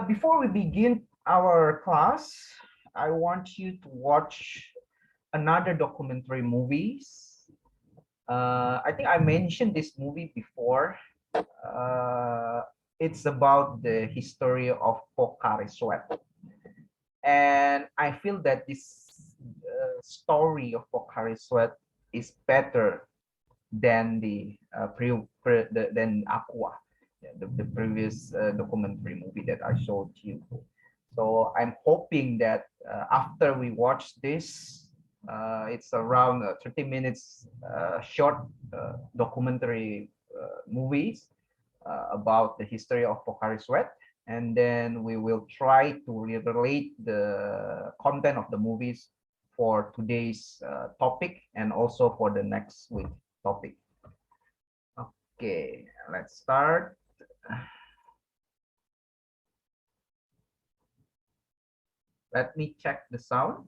Before we begin our class, I want you to watch another documentary movies. I think I mentioned this movie before. Uh, it's about the history of Pocari Sweat, and I feel that this story of Pocari Sweat is better than than Aqua, yeah, the previous documentary movie that I showed you. So I'm hoping that after we watch this, it's around 30 minutes short documentary movies about the history of Pocari Sweat, and then we will try to relate the content of the movies for today's topic and also for the next week topic. Okay, let's start. Let me check the sound.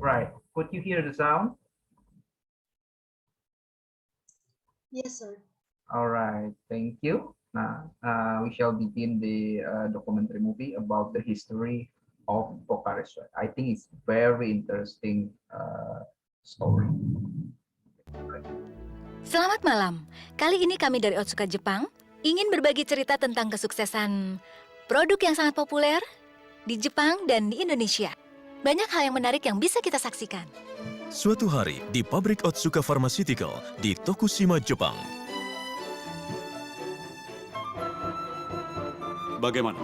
Right, could you hear the sound? Yes, sir. All right, thank you. Now, we shall begin the documentary movie about the history of Pocari Sweat. I think it's very interesting story. Selamat malam. Kali ini kami dari Otsuka Jepang ingin berbagi cerita tentang kesuksesan produk yang sangat populer di Jepang dan di Indonesia. Banyak hal yang menarik yang bisa kita saksikan. Suatu hari di pabrik Otsuka Pharmaceutical di Tokushima, Jepang. Bagaimana?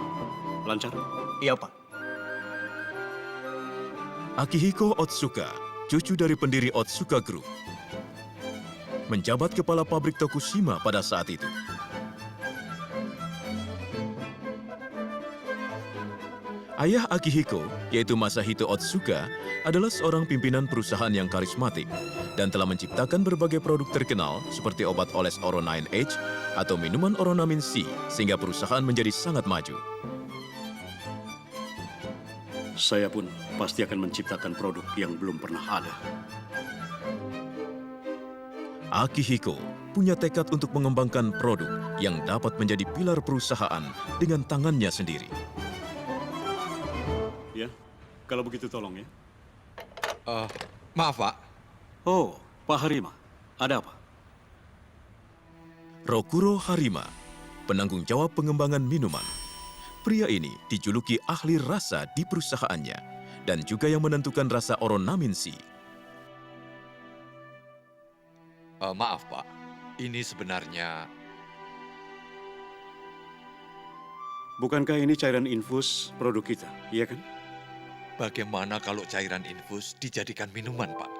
Lancar? Iya, Pak. Akihiko Otsuka, cucu dari pendiri Otsuka Group, menjabat kepala pabrik Tokushima pada saat itu. Ayah Akihiko, yaitu Masahito Otsuka, adalah seorang pimpinan perusahaan yang karismatik dan telah menciptakan berbagai produk terkenal seperti obat oles Oro 9H atau minuman Oronamin C, sehingga perusahaan menjadi sangat maju. Saya pun pasti akan menciptakan produk yang belum pernah ada. Akihiko punya tekad untuk mengembangkan produk yang dapat menjadi pilar perusahaan dengan tangannya sendiri. Ya, kalau begitu tolong ya. Maaf, Pak. Oh, Pak Harima, ada apa? Rokuro Harima, penanggung jawab pengembangan minuman. Pria ini dijuluki ahli rasa di perusahaannya dan juga yang menentukan rasa Oronamin C. Maaf, Pak. Ini sebenarnya... Bukankah ini cairan infus produk kita, iya kan? Bagaimana kalau cairan infus dijadikan minuman, Pak?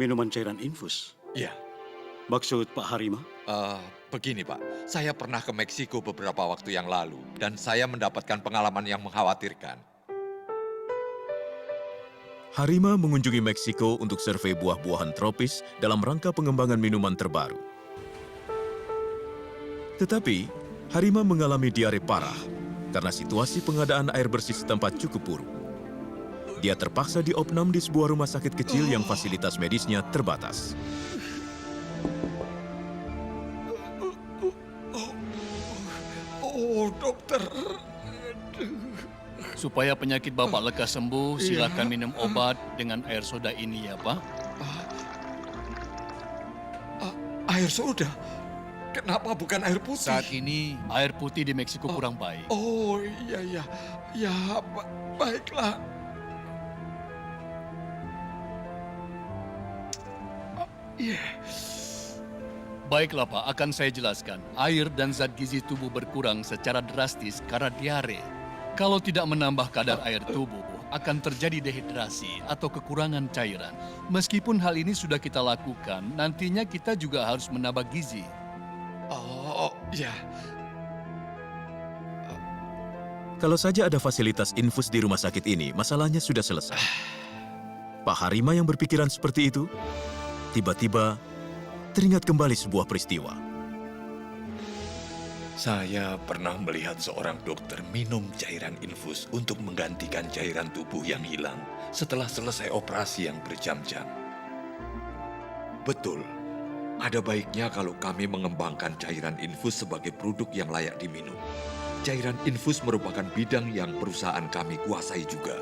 Minuman cairan infus? Iya. Maksud Pak Harima? Begini, Pak. Saya pernah ke Meksiko beberapa waktu yang lalu, dan saya mendapatkan pengalaman yang mengkhawatirkan. Harima mengunjungi Meksiko untuk survei buah-buahan tropis dalam rangka pengembangan minuman terbaru. Tetapi, Harima mengalami diare parah karena situasi pengadaan air bersih setempat cukup buruk. Dia terpaksa diopnam di sebuah rumah sakit kecil yang fasilitas medisnya terbatas. Oh, dokter. Supaya penyakit Bapak lekas sembuh, silakan minum obat dengan air soda ini ya, Pak. Air soda? Kenapa bukan air putih? Saat ini air putih di Meksiko kurang baik. Oh, iya. Ya, baiklah. Baiklah, Pak, akan saya jelaskan. Air dan zat gizi tubuh berkurang secara drastis karena diare. Kalau tidak menambah kadar air tubuh, akan terjadi dehidrasi atau kekurangan cairan. Meskipun hal ini sudah kita lakukan, nantinya kita juga harus menambah gizi. Oh, ya. Kalau saja ada fasilitas infus di rumah sakit ini, masalahnya sudah selesai. Pak Harima yang berpikiran seperti itu, tiba-tiba teringat kembali sebuah peristiwa. Saya pernah melihat seorang dokter minum cairan infus untuk menggantikan cairan tubuh yang hilang setelah selesai operasi yang berjam-jam. Betul, Ada baiknya kalau kami mengembangkan cairan infus sebagai produk yang layak diminum. Cairan infus merupakan bidang yang perusahaan kami kuasai juga.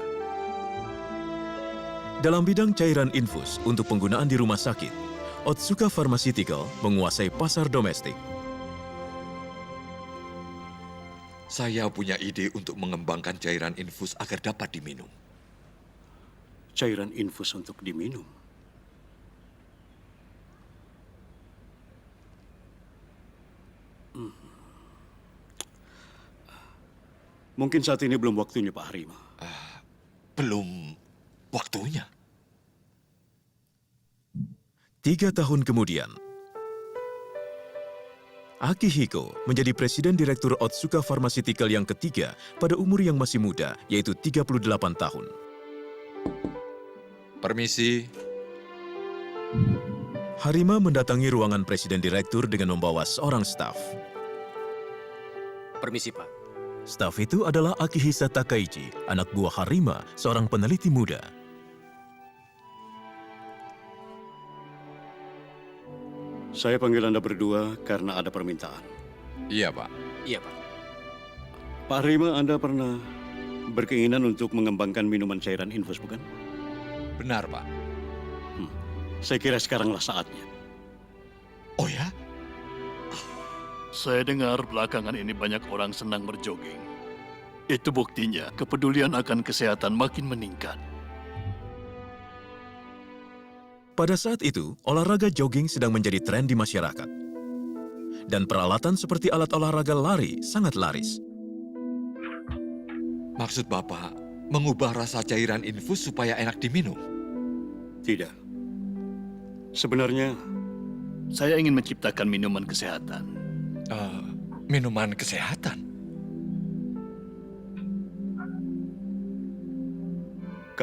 Dalam bidang cairan infus untuk penggunaan di rumah sakit, Otsuka Pharmaceutical menguasai pasar domestik. Saya punya ide untuk mengembangkan cairan infus agar dapat diminum. Cairan infus untuk diminum. Mungkin saat ini belum waktunya, Pak Harima. Belum waktunya. 3 tahun kemudian, Akihiko menjadi Presiden Direktur Otsuka Pharmaceutical yang ketiga pada umur yang masih muda, yaitu 38 tahun. Permisi. Harima mendatangi ruangan Presiden Direktur dengan membawa seorang staf. Permisi, Pak. Staf itu adalah Akihisa Takaichi, anak buah Harima, seorang peneliti muda. Saya panggil Anda berdua karena ada permintaan. Iya, Pak. Iya, Pak. Pak Harima, Anda pernah berkeinginan untuk mengembangkan minuman cairan infus, bukan? Benar, Pak. Saya kira sekaranglah saatnya. Oh ya? Saya dengar belakangan ini banyak orang senang berjogging. Itu buktinya kepedulian akan kesehatan makin meningkat. Pada saat itu, olahraga jogging sedang menjadi tren di masyarakat. Dan peralatan seperti alat olahraga lari sangat laris. Maksud Bapak, mengubah rasa cairan infus supaya enak diminum? Tidak. Sebenarnya, Saya ingin menciptakan minuman kesehatan. Minuman kesehatan?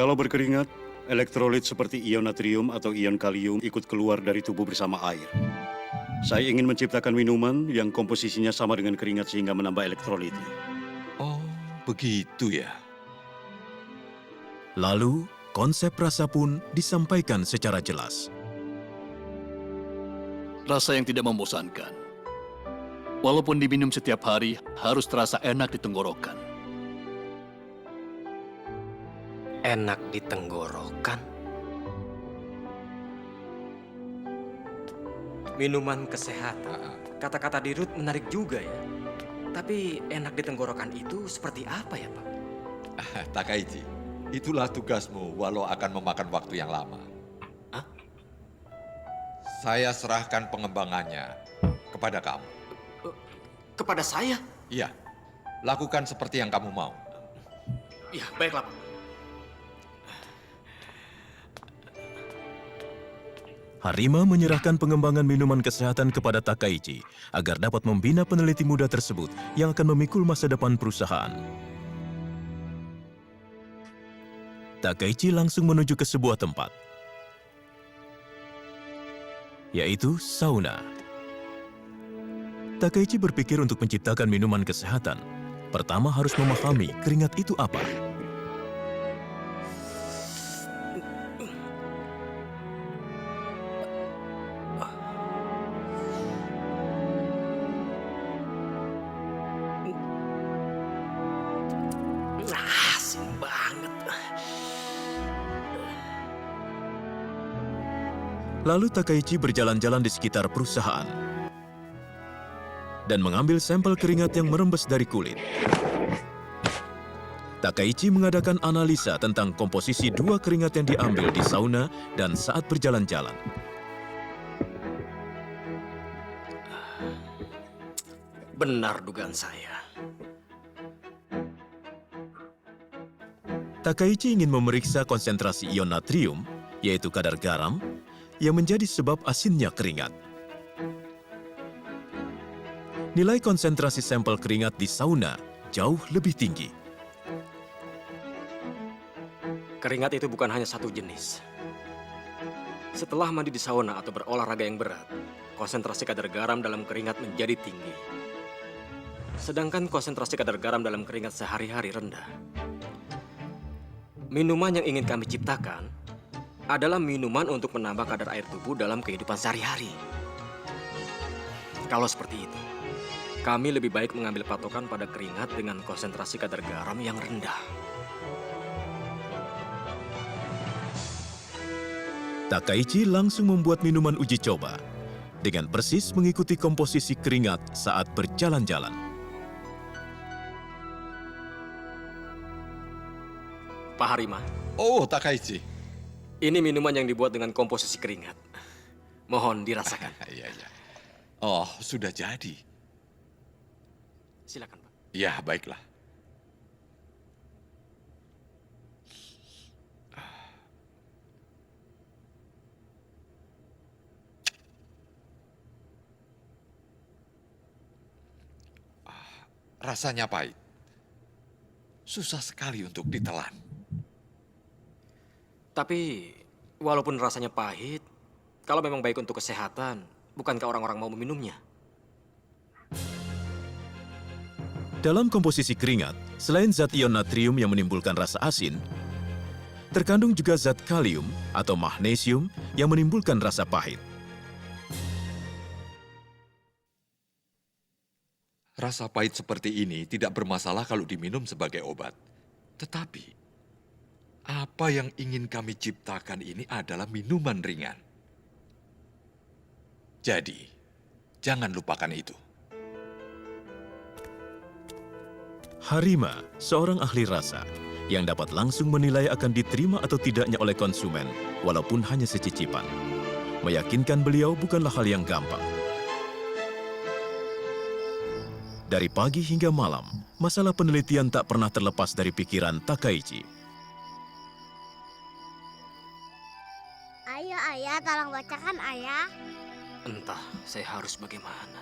kalau berkeringat, elektrolit seperti ion natrium atau ion kalium ikut keluar dari tubuh bersama air. Saya ingin menciptakan minuman yang komposisinya sama dengan keringat sehingga menambah elektrolitnya. Oh, begitu ya. Lalu, konsep rasa pun disampaikan secara jelas. Rasa yang tidak membosankan. Walaupun diminum setiap hari, harus terasa enak di tenggorokan. Enak di tenggorokan. Minuman kesehatan. Kata-kata di Ruth menarik juga ya. Tapi enak di tenggorokan itu seperti apa ya, Pak? Takaichi, itulah tugasmu walau akan memakan waktu yang lama. Hah? Saya serahkan pengembangannya kepada kamu. Kepada saya? Iya, lakukan seperti yang kamu mau. Ya, baiklah, Pak. Harima menyerahkan pengembangan minuman kesehatan kepada Takaichi agar dapat membina peneliti muda tersebut yang akan memikul masa depan perusahaan. Takaichi langsung menuju ke sebuah tempat, yaitu sauna. Takaichi berpikir untuk menciptakan minuman kesehatan. Pertama harus memahami keringat itu apa. Asin banget. Lalu Takaichi berjalan-jalan di sekitar perusahaan dan mengambil sampel keringat yang merembes dari kulit. Takaichi mengadakan analisa tentang komposisi 2 keringat yang diambil di sauna dan saat berjalan-jalan. Benar dugaan saya. Takaichi ingin memeriksa konsentrasi ion natrium, yaitu kadar garam, yang menjadi sebab asinnya keringat. Nilai konsentrasi sampel keringat di sauna jauh lebih tinggi. Keringat itu bukan hanya satu jenis. Setelah mandi di sauna atau berolahraga yang berat, konsentrasi kadar garam dalam keringat menjadi tinggi. Sedangkan konsentrasi kadar garam dalam keringat sehari-hari rendah. Minuman yang ingin kami ciptakan adalah minuman untuk menambah kadar air tubuh dalam kehidupan sehari-hari. Kalau seperti itu, kami lebih baik mengambil patokan pada keringat dengan konsentrasi kadar garam yang rendah. Takaichi langsung membuat minuman uji coba dengan persis mengikuti komposisi keringat saat berjalan-jalan. Pak Harima, Oh, Takaichi. ini minuman yang dibuat dengan komposisi keringat. Mohon dirasakan. Iya, iya. Oh, sudah jadi. Silakan, Pak. Ya, baiklah. Rasanya pahit. Susah sekali untuk ditelan. Tapi, walaupun rasanya pahit, kalau memang baik untuk kesehatan, bukankah orang-orang mau meminumnya? Dalam komposisi keringat, selain zat ion natrium yang menimbulkan rasa asin, terkandung juga zat kalium atau magnesium yang menimbulkan rasa pahit. Rasa pahit seperti ini tidak bermasalah kalau diminum sebagai obat. Tetapi, apa yang ingin kami ciptakan ini adalah minuman ringan. Jadi, jangan lupakan itu. Harima, seorang ahli rasa, yang dapat langsung menilai akan diterima atau tidaknya oleh konsumen, walaupun hanya secicipan. Meyakinkan beliau bukanlah hal yang gampang. Dari pagi hingga malam, masalah penelitian tak pernah terlepas dari pikiran Takaichi. Ayo ayah, tolong bacakan ayah. Entah, saya harus bagaimana.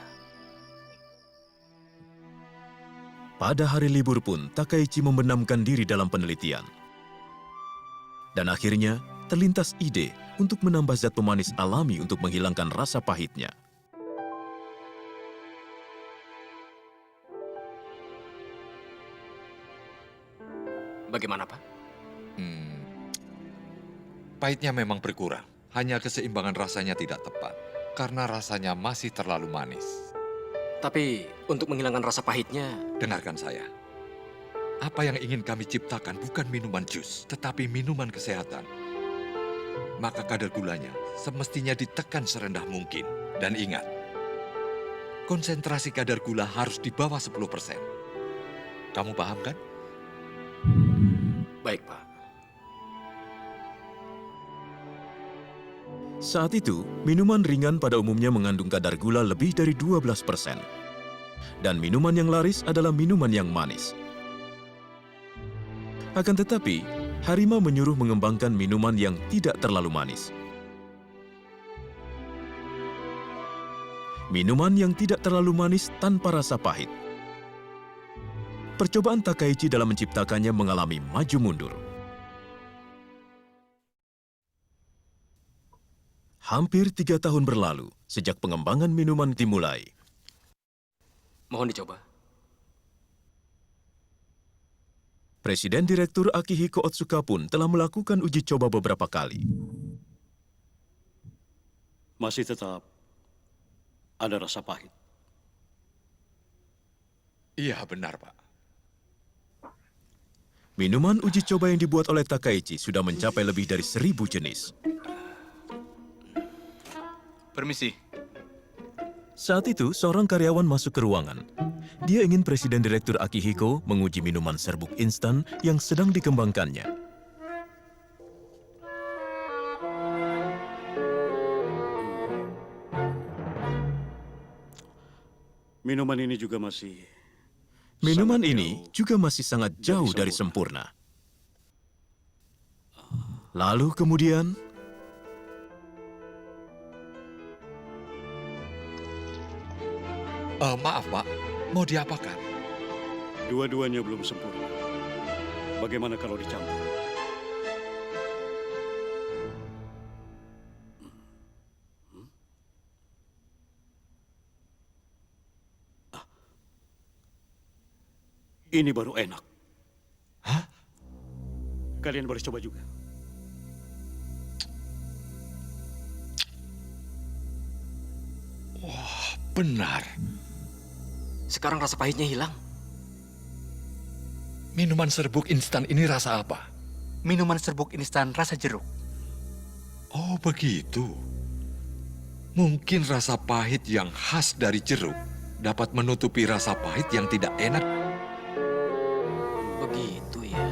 Pada hari libur pun, Takaichi membenamkan diri dalam penelitian. Dan akhirnya, terlintas ide untuk menambah zat pemanis alami untuk menghilangkan rasa pahitnya. Bagaimana, Pak? Pahitnya memang berkurang. Hanya keseimbangan rasanya tidak tepat. Karena rasanya masih terlalu manis. Tapi, untuk menghilangkan rasa pahitnya, Dengarkan saya. Apa yang ingin kami ciptakan bukan minuman jus, tetapi minuman kesehatan. Maka kadar gulanya semestinya ditekan serendah mungkin. Dan ingat, konsentrasi kadar gula harus di bawah 10%. Kamu paham kan? baik, Pak. Saat itu, minuman ringan pada umumnya mengandung kadar gula lebih dari 12%. Dan minuman yang laris adalah minuman yang manis. Akan tetapi, Harima menyuruh mengembangkan minuman yang tidak terlalu manis. Minuman yang tidak terlalu manis tanpa rasa pahit. Percobaan Takaichi dalam menciptakannya mengalami maju mundur. Hampir 3 tahun berlalu sejak pengembangan minuman dimulai. Mohon dicoba. Presiden Direktur Akihiko Otsuka pun telah melakukan uji coba beberapa kali. Masih tetap ada rasa pahit. Iya, benar, Pak. Minuman uji coba yang dibuat oleh Takaichi sudah mencapai lebih dari 1.000 jenis. Permisi. Saat itu, seorang karyawan masuk ke ruangan. Dia ingin Presiden Direktur Akihiko menguji minuman serbuk instan yang sedang dikembangkannya. Minuman ini juga masih... Minuman sangat ini jauh juga masih sangat jauh dari sempurna. Lalu kemudian, Maaf, Pak. Mau diapakan? Dua-duanya belum sempurna. Bagaimana kalau dicampur? Ini baru enak. Hah? Kalian boleh coba juga. benar. Sekarang rasa pahitnya hilang. Minuman serbuk instan ini rasa apa? Minuman serbuk instan rasa jeruk. Oh, begitu. Mungkin rasa pahit yang khas dari jeruk dapat menutupi rasa pahit yang tidak enak. Begitu ya.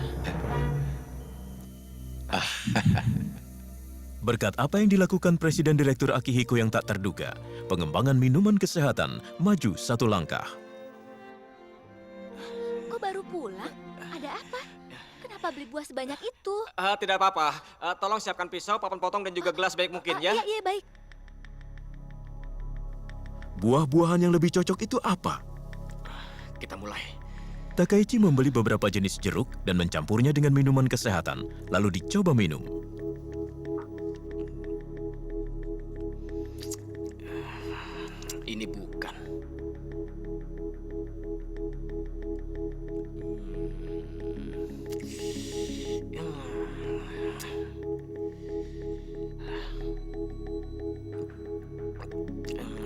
Berkat apa yang dilakukan Presiden Direktur Akihiko yang tak terduga, pengembangan minuman kesehatan maju satu langkah. Kok baru pulang? Ada apa? Kenapa beli buah sebanyak itu? Tidak apa-apa. Tolong siapkan pisau, papan potong, dan juga gelas baik mungkin ya. Iya, baik. Buah-buahan yang lebih cocok itu apa? Kita mulai. Takaichi membeli beberapa jenis jeruk dan mencampurnya dengan minuman kesehatan, lalu dicoba minum. Ini bukan.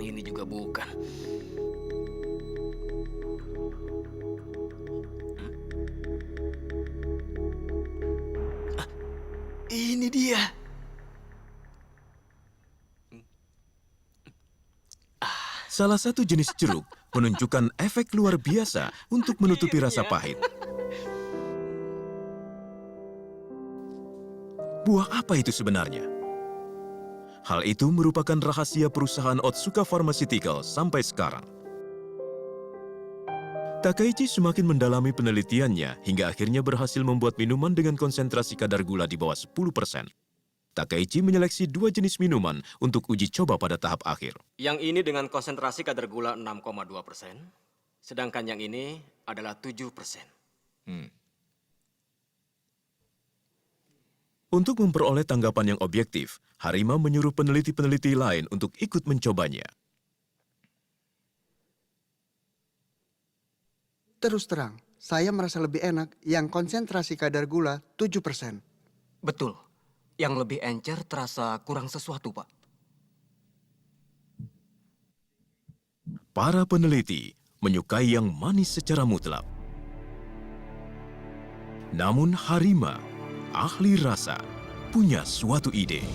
Ini juga bukan. Ini dia. Salah satu jenis jeruk menunjukkan efek luar biasa untuk menutupi rasa pahit. Buah apa itu sebenarnya? Hal itu merupakan rahasia perusahaan Otsuka Pharmaceutical sampai sekarang. Takaichi semakin mendalami penelitiannya hingga akhirnya berhasil membuat minuman dengan konsentrasi kadar gula di bawah 10%. Takaichi menyeleksi 2 jenis minuman untuk uji coba pada tahap akhir. Yang ini dengan konsentrasi kadar gula 6,2%, sedangkan yang ini adalah 7%. Untuk memperoleh tanggapan yang objektif, Harima menyuruh peneliti-peneliti lain untuk ikut mencobanya. Terus terang, saya merasa lebih enak yang konsentrasi kadar gula 7%. Betul. Yang lebih encer terasa kurang sesuatu, Pak. Para peneliti menyukai yang manis secara mutlak. Namun Harima, ahli rasa, punya suatu ide.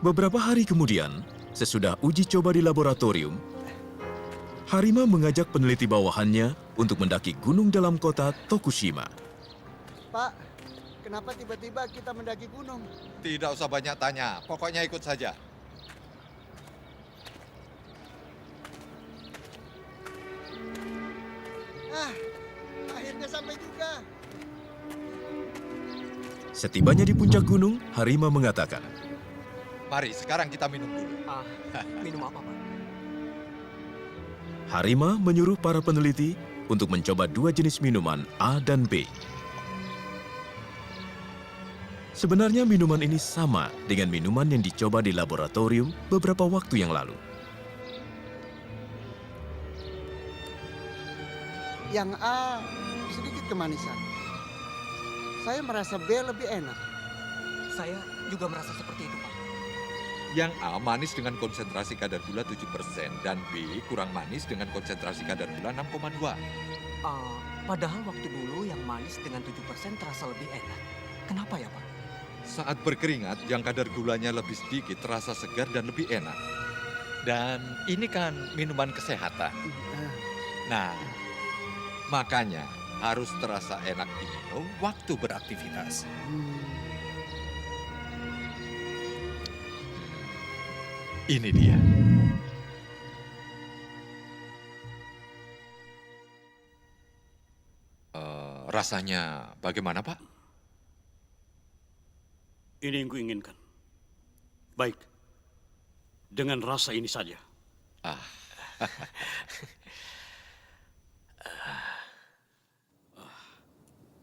Beberapa hari kemudian, sesudah uji coba di laboratorium, Harima mengajak peneliti bawahannya untuk mendaki gunung dalam kota Tokushima. Pak, kenapa tiba-tiba kita mendaki gunung? Tidak usah banyak tanya, pokoknya ikut saja. Akhirnya sampai juga. Setibanya di puncak gunung, Harima mengatakan, Mari, sekarang kita minum dulu. Minum apa, Pak? Harima menyuruh para peneliti untuk mencoba 2 jenis minuman A dan B. Sebenarnya minuman ini sama dengan minuman yang dicoba di laboratorium beberapa waktu yang lalu. Yang A sedikit kemanisan. Saya merasa B lebih enak. Saya juga merasa seperti itu, Pak. Yang A manis dengan konsentrasi kadar gula 7% dan B kurang manis dengan konsentrasi kadar gula 6,2. Padahal waktu dulu yang manis dengan 7% terasa lebih enak. Kenapa ya, Pak? Saat berkeringat, yang kadar gulanya lebih sedikit terasa segar dan lebih enak. Dan ini kan minuman kesehatan. Nah, makanya harus terasa enak diminum waktu beraktivitas. Ini dia. Rasanya bagaimana, Pak? Ini yang kuinginkan. Baik, dengan rasa ini saja.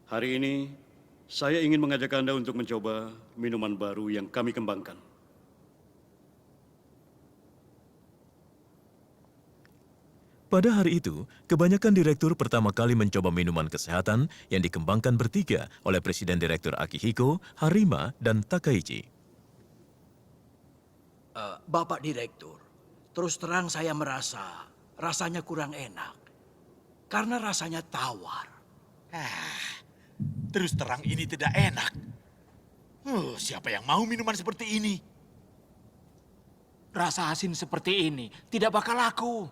Hari ini, saya ingin mengajak Anda untuk mencoba minuman baru yang kami kembangkan. Pada hari itu, kebanyakan direktur pertama kali mencoba minuman kesehatan yang dikembangkan bertiga oleh Presiden Direktur Akihiko, Harima, dan Takaichi. Bapak Direktur, terus terang saya merasa rasanya kurang enak. Karena rasanya tawar. Terus terang ini tidak enak. Siapa yang mau minuman seperti ini? Rasa asin seperti ini tidak bakal laku.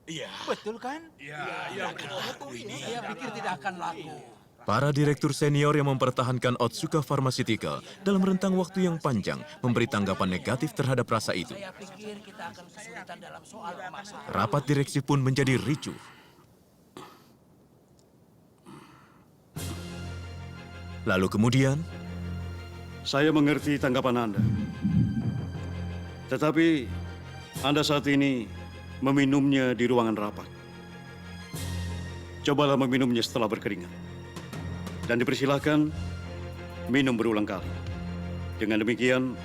Iya. Betul kan? Iya, Saya pikir tidak akan laku. Para direktur senior yang mempertahankan Otsuka Pharmaceutical dalam rentang waktu yang panjang memberi tanggapan negatif terhadap rasa itu. Saya pikir kita akan kesulitan dalam soal pemasaran. Rapat direksi pun menjadi ricuh. Lalu kemudian, Saya mengerti tanggapan Anda. Tetapi Anda saat ini meminumnya di ruangan rapat. Cobalah meminumnya setelah berkeringat. Dan dipersilahkan minum berulang kali. Dengan demikian,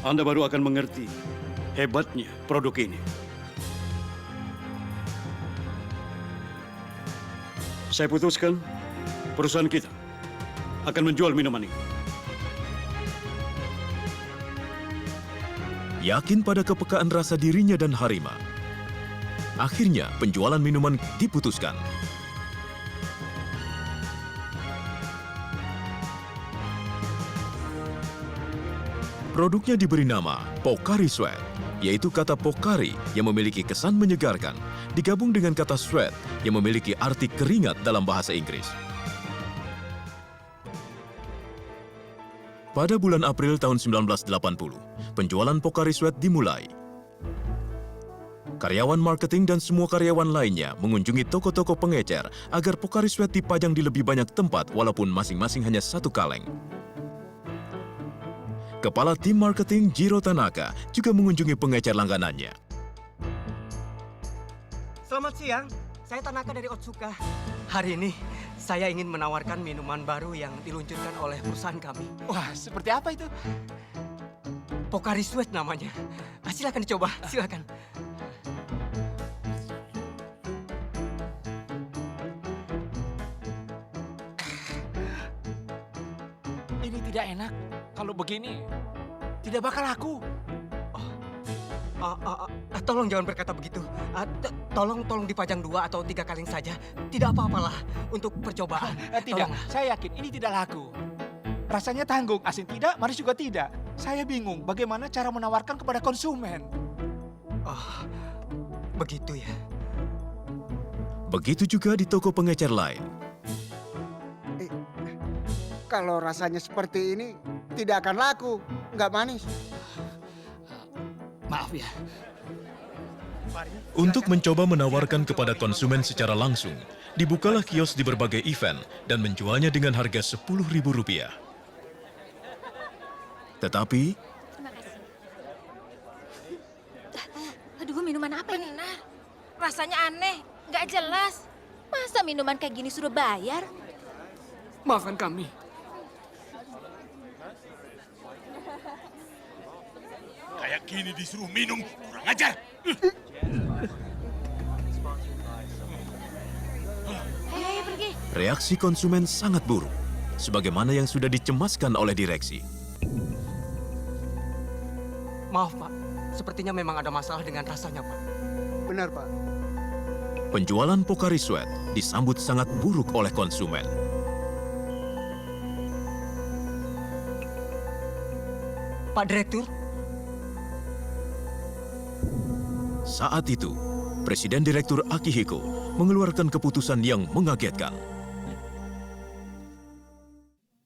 Anda baru akan mengerti hebatnya produk ini. Saya putuskan perusahaan kita akan menjual minuman ini. yakin pada kepekaan rasa dirinya dan Harima, akhirnya penjualan minuman diputuskan. Produknya diberi nama Pocari Sweat, yaitu kata Pocari yang memiliki kesan menyegarkan, digabung dengan kata sweat yang memiliki arti keringat dalam bahasa Inggris. Pada bulan April tahun 1980, penjualan Pocari Sweat dimulai. Karyawan marketing dan semua karyawan lainnya mengunjungi toko-toko pengecer agar Pocari Sweat dipajang di lebih banyak tempat walaupun masing-masing hanya satu kaleng. Kepala tim marketing Jiro Tanaka juga mengunjungi pengecer langganannya. Selamat siang, saya Tanaka dari Otsuka. Hari ini saya ingin menawarkan minuman baru yang diluncurkan oleh perusahaan kami. Wah, seperti apa itu? Pocari Sweat namanya. Silakan dicoba, silakan. Ini tidak enak. Kalau begini, tidak bakal laku. Tolong jangan berkata begitu. Tolong dipajang 2 atau 3 kaleng saja. Tidak apa-apalah untuk percobaan. Tidak, saya yakin ini tidak laku. Rasanya tanggung, asin tidak, manis juga tidak. Saya bingung bagaimana cara menawarkan kepada konsumen. Oh, begitu ya. Begitu juga di toko pengecer lain. Kalau rasanya seperti ini, tidak akan laku. Nggak manis. Maaf ya. Untuk mencoba menawarkan kepada konsumen secara langsung, dibukalah kios di berbagai event dan menjualnya dengan harga Rp10.000. Tetapi, Aduh, minuman apa ini? Benar, rasanya aneh, nggak jelas. Masa minuman kayak gini suruh bayar? Maafkan kami. Kayak gini disuruh minum, kurang ajar. Ayo pergi. reaksi konsumen sangat buruk, sebagaimana yang sudah dicemaskan oleh direksi. Maaf, Pak. Sepertinya memang ada masalah dengan rasanya, Pak. Benar, Pak. Penjualan Pocari Sweat disambut sangat buruk oleh konsumen. Pak Direktur, Saat itu, Presiden Direktur Akihiko mengeluarkan keputusan yang mengagetkan.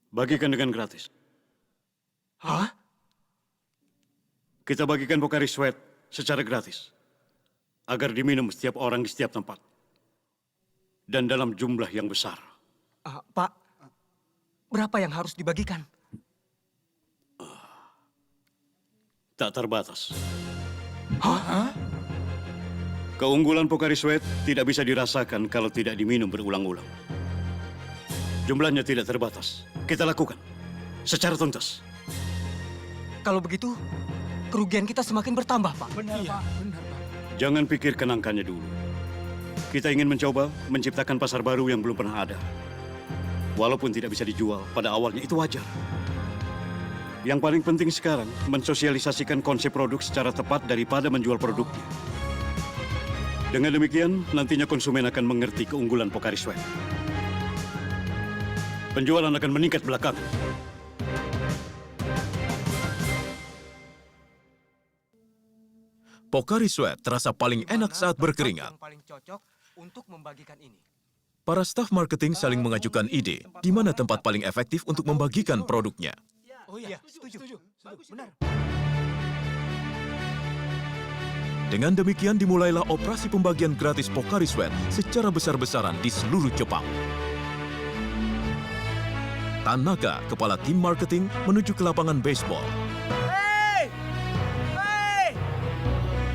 Bagikan dengan gratis. Hah? Kita bagikan Pocari Sweat secara gratis. Agar diminum setiap orang di setiap tempat. Dan dalam jumlah yang besar. Pak, berapa yang harus dibagikan? Tak terbatas. Hah? Keunggulan Pocari Sweat tidak bisa dirasakan kalau tidak diminum berulang-ulang. Jumlahnya tidak terbatas. Kita lakukan secara tuntas. Kalau begitu, kerugian kita semakin bertambah, Pak. Benar, Pak. Benar, Pak. Jangan pikirkan angkanya dulu. Kita ingin mencoba menciptakan pasar baru yang belum pernah ada. Walaupun tidak bisa dijual, pada awalnya itu wajar. Yang paling penting sekarang, mensosialisasikan konsep produk secara tepat daripada menjual produknya. Dengan demikian, nantinya konsumen akan mengerti keunggulan Pocari Sweat. Penjualan akan meningkat belakangan. Pocari Sweat terasa paling enak saat berkeringat. Yang paling cocok untuk membagikan ini. Para staf marketing saling mengajukan ide di mana tempat paling efektif untuk membagikan produknya. Oh iya, setuju. Bagus, benar. Dengan demikian dimulailah operasi pembagian gratis Pocari Sweat secara besar-besaran di seluruh Jepang. Tanaka, kepala tim marketing, menuju ke lapangan baseball. Hei!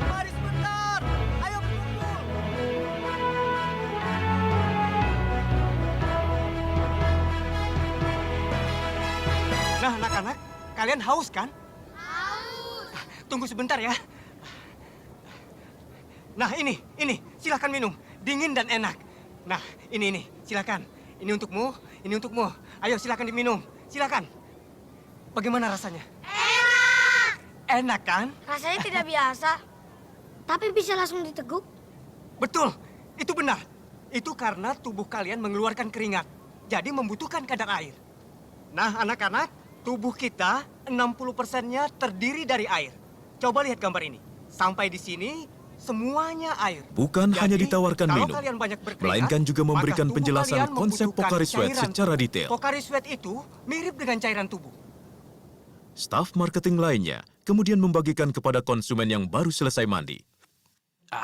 Mari sebentar! Ayo berkumpul! Nah, anak-anak, kalian haus kan? Haus! Tunggu sebentar ya. Nah, ini, silakan minum. Dingin dan enak. Nah, ini, silakan. Ini untukmu, ini untukmu. Ayo, silakan diminum. Silakan. Bagaimana rasanya? Enak! Enak kan? Rasanya tidak biasa, tapi bisa langsung diteguk. Betul, itu benar. Itu karena tubuh kalian mengeluarkan keringat. Jadi membutuhkan kadar air. Nah, anak-anak, tubuh kita 60%-nya terdiri dari air. Coba lihat gambar ini. Sampai di sini, semuanya air. Bukan hanya ditawarkan kalau minum, kalian banyak berkeringat, melainkan juga memberikan maka tubuh penjelasan kalian konsep membutuhkan Pocari Sweat cairan secara tubuh. detail. Pocari Sweat itu mirip dengan cairan tubuh. Staf marketing lainnya kemudian membagikan kepada konsumen yang baru selesai mandi.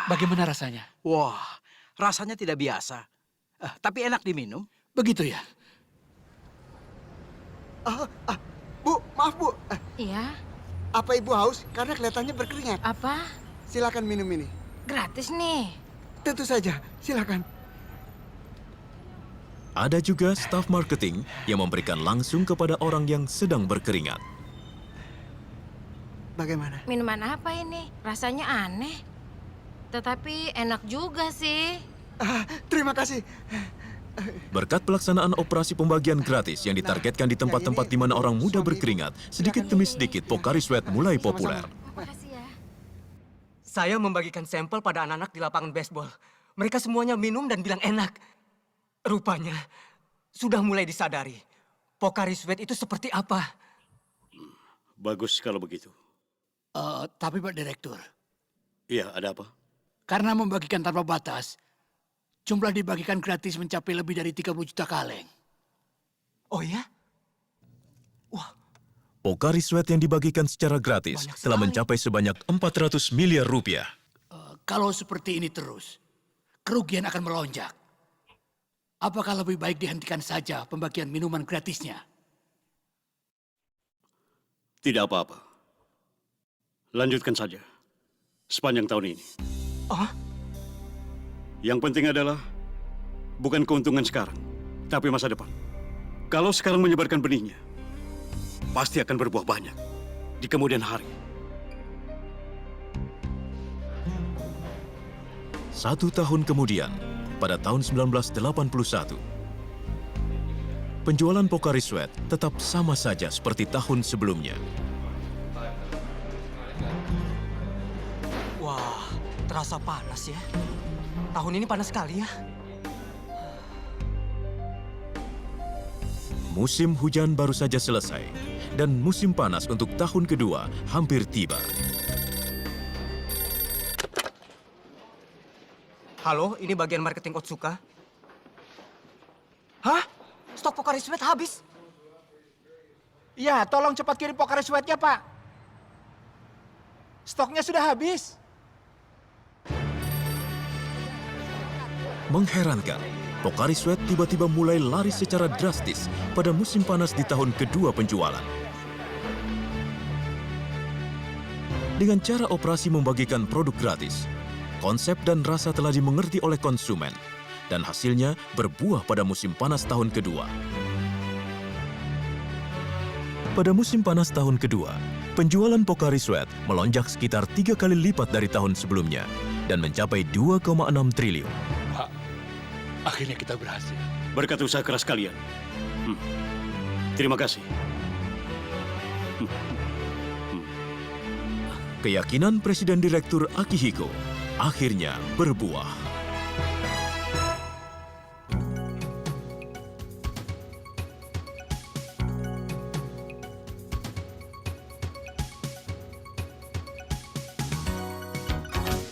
Bagaimana rasanya? Wah, rasanya tidak biasa. Tapi enak diminum. Begitu ya? Bu, maaf Bu. Iya, Apa Ibu haus? Karena kelihatannya berkeringat. apa? Silakan minum ini. Gratis nih. Tentu saja, silakan. Ada juga staf marketing yang memberikan langsung kepada orang yang sedang berkeringat. Bagaimana? Minuman apa ini? Rasanya aneh. Tetapi enak juga sih. Terima kasih. Berkat pelaksanaan operasi pembagian gratis yang ditargetkan di tempat-tempat di mana orang muda berkeringat, sedikit demi sedikit Pocari Sweat mulai populer. Makasih ya. Saya membagikan sampel pada anak-anak di lapangan baseball. Mereka semuanya minum dan bilang enak. Rupanya, sudah mulai disadari. Pocari Sweat itu seperti apa. Bagus kalau begitu. Tapi Pak Direktur, Iya, ada apa? karena membagikan tanpa batas, jumlah dibagikan gratis mencapai lebih dari 30 juta kaleng. Oh ya? Pocari Sweat yang dibagikan secara gratis telah mencapai sebanyak 400 miliar rupiah. Kalau seperti ini terus, kerugian akan melonjak. Apakah lebih baik dihentikan saja pembagian minuman gratisnya? Tidak apa-apa. Lanjutkan saja. Sepanjang tahun ini. Oh? Yang penting adalah bukan keuntungan sekarang, tapi masa depan. Kalau sekarang menyebarkan benihnya, pasti akan berbuah banyak di kemudian hari. 1 tahun kemudian, pada tahun 1981, penjualan Pocari Sweat tetap sama saja seperti tahun sebelumnya. Wah, terasa panas ya. Tahun ini panas sekali ya. Musim hujan baru saja selesai, dan musim panas untuk tahun kedua hampir tiba. Halo, ini bagian marketing Otsuka. Hah? Stok Pocari Sweat habis? Ya, tolong cepat kirim Pocari Sweat-nya, Pak. Stoknya sudah habis. Mengherankan, Pocari Sweat tiba-tiba mulai laris secara drastis pada musim panas di tahun kedua penjualan. Dengan cara operasi membagikan produk gratis, konsep dan rasa telah dimengerti oleh konsumen, dan hasilnya berbuah pada musim panas tahun kedua. Pada musim panas tahun kedua, penjualan Pocari Sweat melonjak sekitar 3 kali lipat dari tahun sebelumnya dan mencapai 2,6 triliun. Akhirnya kita berhasil. Berkat usaha keras kalian. Terima kasih. Keyakinan Presiden Direktur Akihiko akhirnya berbuah.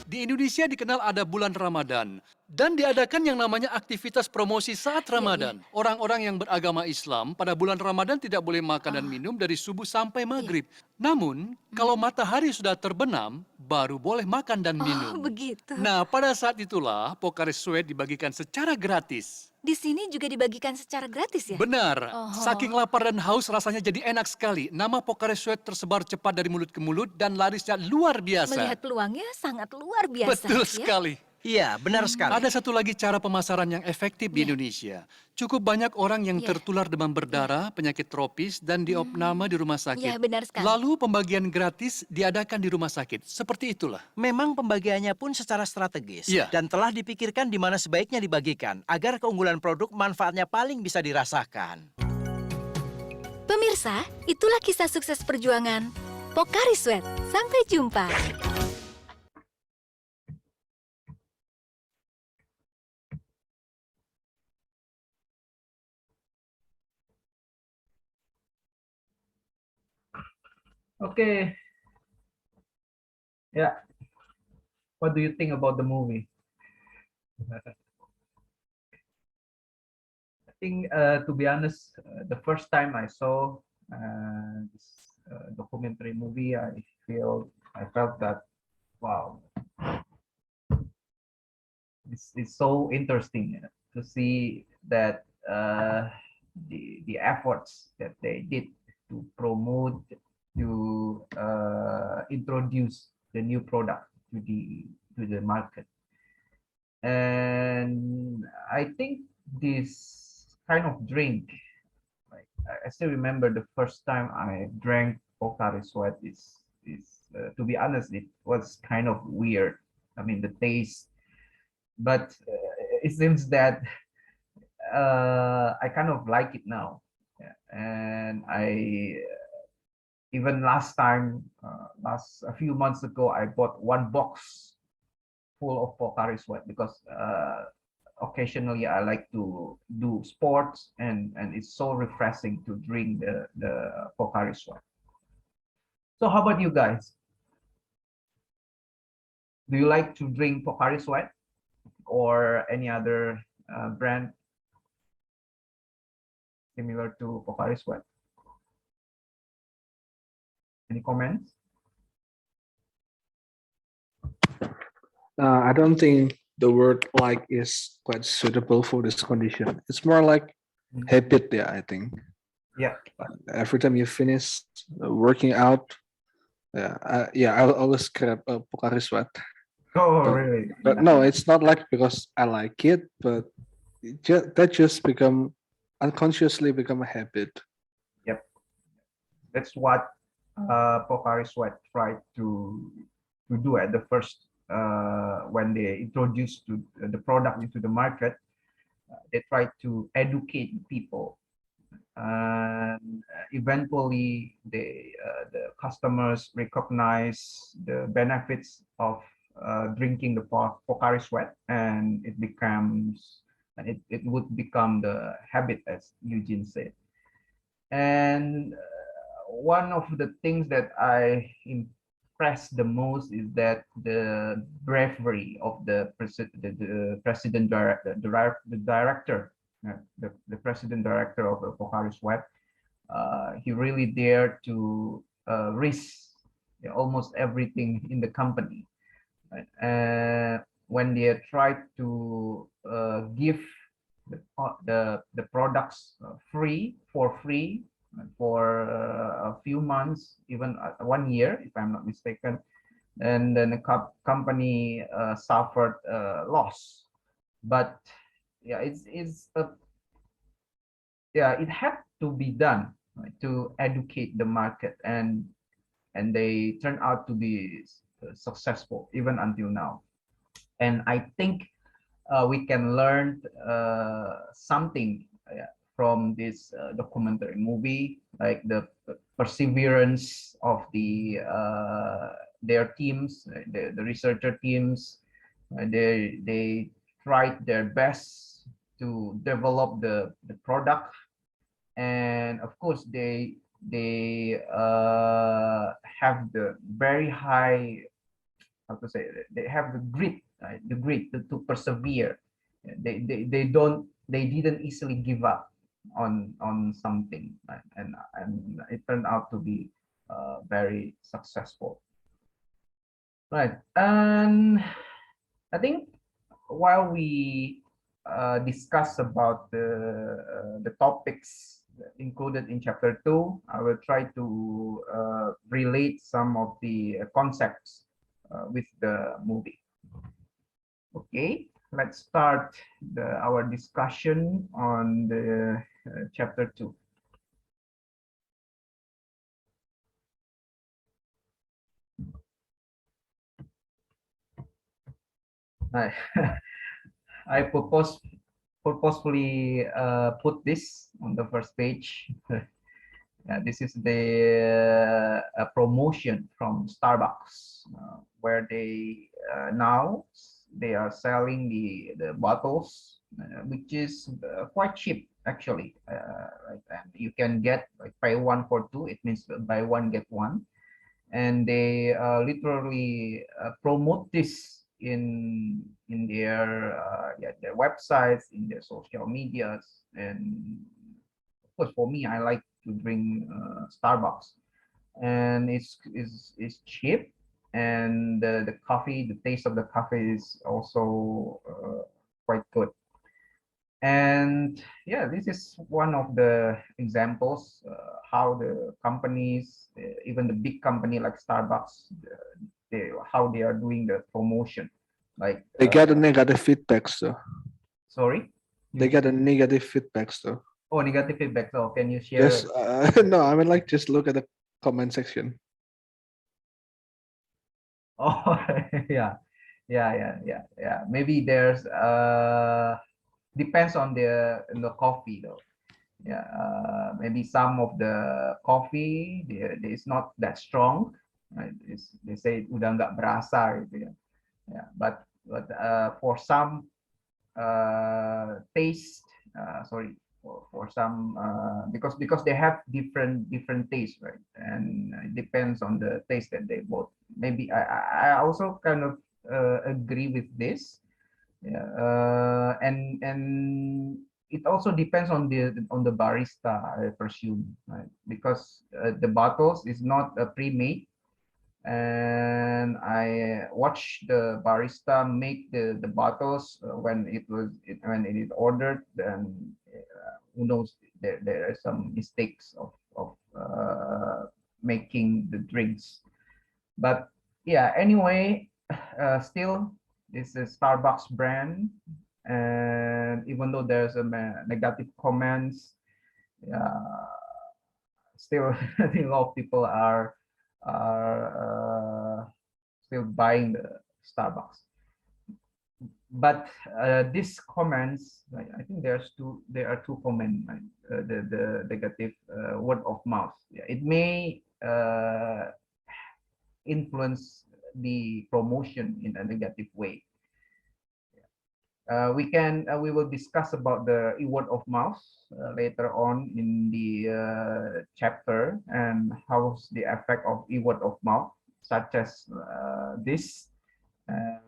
Di Indonesia dikenal ada bulan Ramadan dan diadakan yang namanya aktivitas promosi saat Ramadan. Orang-orang yang beragama Islam pada bulan Ramadan tidak boleh makan dan minum dari subuh sampai maghrib. Namun, kalau matahari sudah terbenam, baru boleh makan dan minum. Begitu. Nah, pada saat itulah Pokari Sweat dibagikan secara gratis. Di sini juga dibagikan secara gratis ya? Benar. Oh. Saking lapar dan haus rasanya jadi enak sekali. Nama Pokari Sweat tersebar cepat dari mulut ke mulut dan larisnya luar biasa. Melihat peluangnya sangat luar biasa. Betul ya? sekali. Iya, benar sekali. Ada satu lagi cara pemasaran yang efektif di Indonesia. Cukup banyak orang yang tertular demam berdarah, penyakit tropis, dan diopname di rumah sakit. Iya, benar sekali. Lalu pembagian gratis diadakan di rumah sakit. Seperti itulah. Memang pembagiannya pun secara strategis. Iya. Dan telah dipikirkan di mana sebaiknya dibagikan, agar keunggulan produk manfaatnya paling bisa dirasakan. Pemirsa, itulah kisah sukses perjuangan Pokari Sweat. Sampai jumpa. Okay. Yeah. What do you think about the movie? I think, to be honest, the first time I saw this documentary movie, I felt that, wow, it's so interesting to see that the efforts that they did to promote, to introduce the new product to the market. And I think this kind of drink, like I still remember the first time I drank Pocari Sweat is to be honest, it was kind of weird. I mean, the taste, but it seems that I kind of like it now. Yeah. And even last time, a few months ago, I bought one box full of Pocari Sweat because occasionally I like to do sports, and it's so refreshing to drink the Pocari Sweat. So how about you guys? Do you like to drink Pocari Sweat or any other brand similar to Pocari Sweat? Any comments? I don't think the word like is quite suitable for this condition. It's more like habit, yeah, I think. Yeah. Every time you finish working out, I'll always grab a Pocari Sweat. Oh, really? But no, it's not like because I like it, but that just unconsciously become a habit. Yep. That's what Pocari Sweat tried to do at the first when they introduced the product into the market. They tried to educate people, and eventually the customers recognize the benefits of drinking the Pocari Sweat, and it would become the habit, as Eugene said. And one of the things that I impressed the most is that the bravery of the president director, the president director of the Pocari Sweat. He really dared to risk almost everything in the company. When they tried to give the products for free for a few months, even 1 year, if I'm not mistaken, and then the company suffered loss. But yeah, it had to be done, right, to educate the market, and they turned out to be successful even until now. And I think we can learn something from this documentary movie, like the perseverance of their teams, the researcher teams. They tried their best to develop the product, and of course they have the very high, how to say, they have the grit, right? The grit to persevere. They didn't easily give up on something, right? And it turned out to be very successful, right? And I think while we discuss about the topics included in chapter 2, I will try to relate some of the concepts with the movie. Okay, let's start our discussion on the chapter 2. I purposefully put this on the first page. This is the promotion from Starbucks, where they now they are selling the bottles, which is quite cheap actually. Right? And you can get like buy one for two. It means buy one get one, and they literally promote this in their websites, in their social medias, and of course for me, I like to drink Starbucks, and it's cheap, and the coffee, the taste of the coffee is also quite good. And yeah, this is one of the examples how the companies, even the big company like Starbucks, how they are doing the promotion. Like they get a negative feedbacks though. Sorry? They get a negative feedbacks though. Oh, negative feedback. So can you share? Yes, no, I mean like just look at the comment section. Oh, yeah. Maybe there's depends on the coffee though. Yeah, maybe some of the coffee is not that strong. Right? They say udah nggak berasa gitu ya. Yeah, but for some taste, sorry, for some because they have different tastes, right? And it depends on the taste that they both. Maybe I also kind of agree with this. Yeah, and it also depends on the barista, I presume, right? Because the bottles is not pre-made, and I watched the barista make the bottles when when it is ordered. Then who knows, there are some mistakes of making the drinks. But yeah, anyway, still this is Starbucks brand, and even though there's a negative comments, still I think a lot of people are still buying the Starbucks. But these comments, I think there are two comments, right? The negative word of mouth. Yeah, it may influence the promotion in a negative way. We will discuss about the word of mouth later on in the chapter, and how's the effect of word of mouth, such as this. And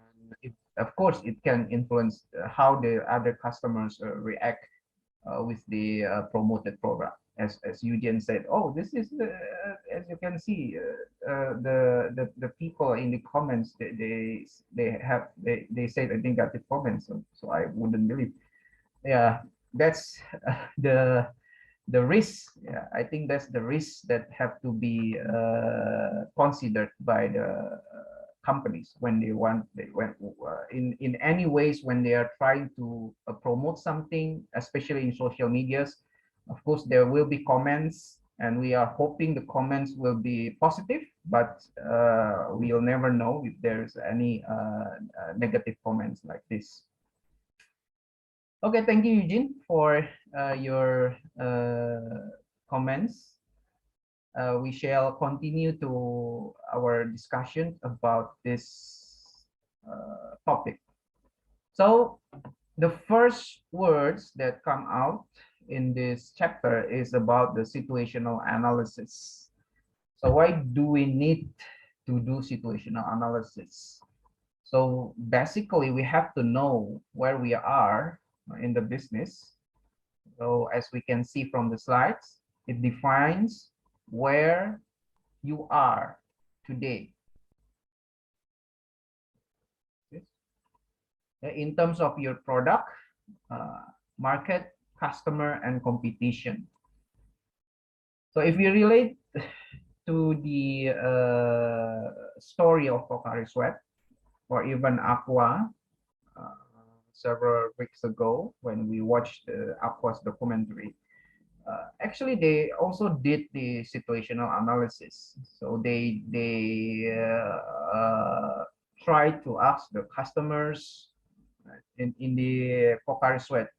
of course, it can influence how the other customers react with the promoted product. As Eugene said, oh, this is as you can see, the people in the comments, they say the negative comments, so I wouldn't believe. Yeah, that's the risk. Yeah, I think that's the risk that have to be considered by the companies when in any ways when they are trying to promote something, especially in social medias. Of course, there will be comments, and we are hoping the comments will be positive, but we'll never know if there's any negative comments like this. Okay, thank you, Eugene, for your comments. We shall continue to our discussion about this topic. So the first words that come out in this chapter is about the situational analysis. So why do we need to do situational analysis? So basically, we have to know where we are in the business. So as we can see from the slides, it defines where you are today. In terms of your product, market, customer, and competition. So if you relate to the story of Pocari Sweat or even Aqua, several weeks ago when we watched Aqua's documentary, actually they also did the situational analysis. So they tried to ask the customers in the Pocari Sweat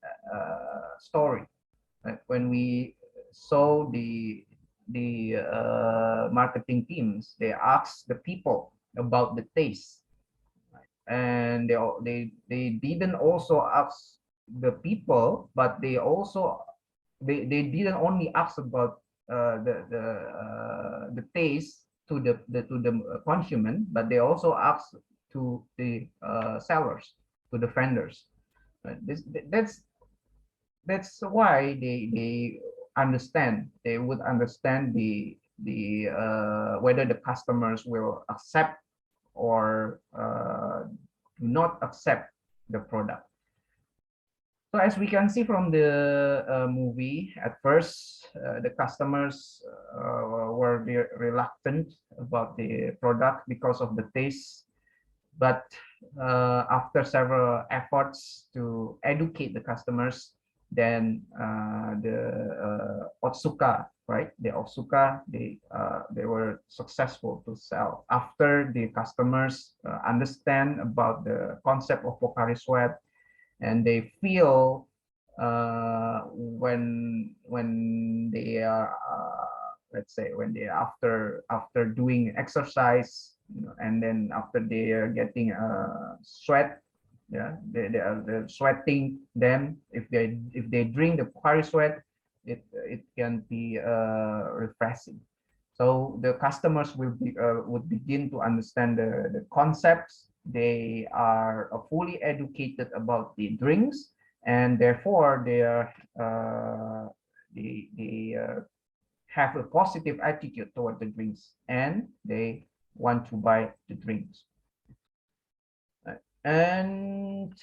story. When we saw the marketing teams, they asked the people about the taste, and they didn't also ask the people, but they also they didn't only ask about the taste to the consumer, but they also asked to the sellers, to the vendors. That's why they understand, they would understand the whether the customers will accept or do not accept the product. So as we can see from the movie, at first the customers were reluctant about the product because of the taste, but after several efforts to educate the customers, then the Otsuka, right? The Otsuka, they were successful to sell after the customers understand about the concept of Pocari Sweat, and they feel when they are let's say when they after doing exercise, you know, and then after they are getting sweat, yeah, they're sweating, then if they drink the Pocari Sweat, it can be refreshing. So the customers would begin to understand the concepts. They are fully educated about the drinks, and therefore they are have a positive attitude toward the drinks, and they want to buy the drinks. And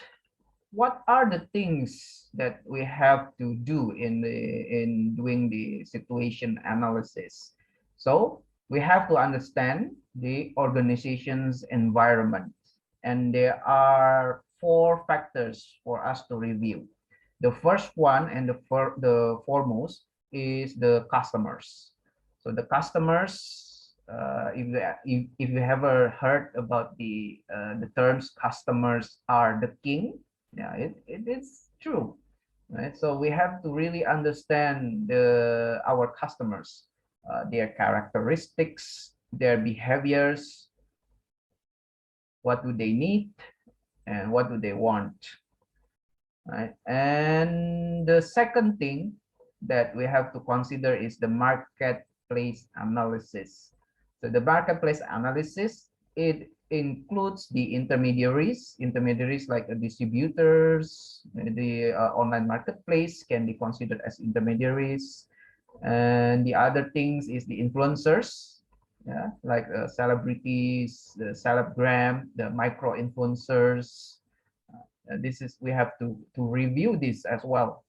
what are the things that we have to do in doing the situation analysis? So we have to understand the organization's environment, and there are 4 factors for us to review. The first one and the foremost is the customers. So the customers, if you ever heard about the terms customers are the king, yeah, it is true, right? So we have to really understand our customers, their characteristics, their behaviors, what do they need, and what do they want, right? And the second thing that we have to consider is the marketplace analysis. So the marketplace analysis, it includes the intermediaries like distributors, the online marketplace can be considered as intermediaries, and the other things is the influencers, yeah, like celebrities, the celebgram, the micro influencers. This is, we have to review this as well.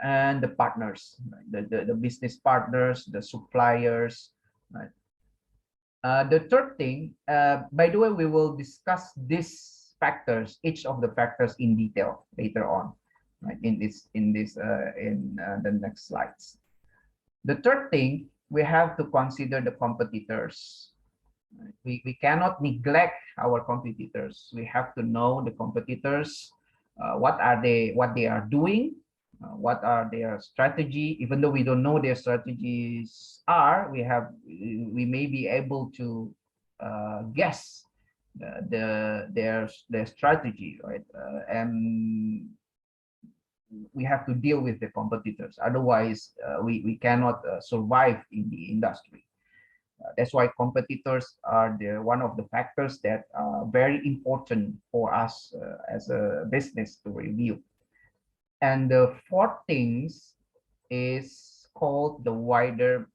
And the partners, the business partners, the suppliers, right? The third thing, by the way, we will discuss these factors, each of the factors in detail later on, right? In the next slides. The third thing, we have to consider the competitors. We cannot neglect our competitors. We have to know the competitors, what they are doing, what are their strategy. Even though we don't know their strategies are, we may be able to guess their strategy, right? And we have to deal with the competitors. Otherwise, we cannot survive in the industry. That's why competitors are one of the factors that are very important for us as a business to review. And the fourth things is called the wider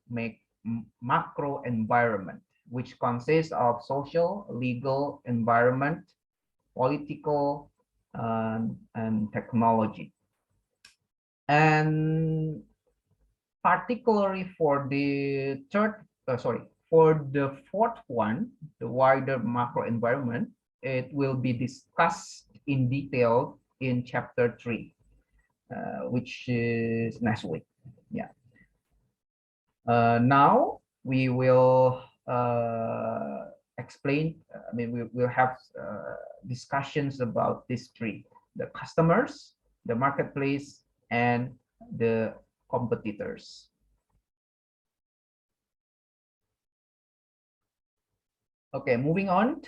macro environment, which consists of social, legal environment, political, and technology. And particularly for the for the fourth one, the wider macro environment, it will be discussed in detail in chapter 3, which is next week. Yeah. Now we will explain. I mean, we will have discussions about these three: the customers, the marketplace, and the competitors. Okay, moving on.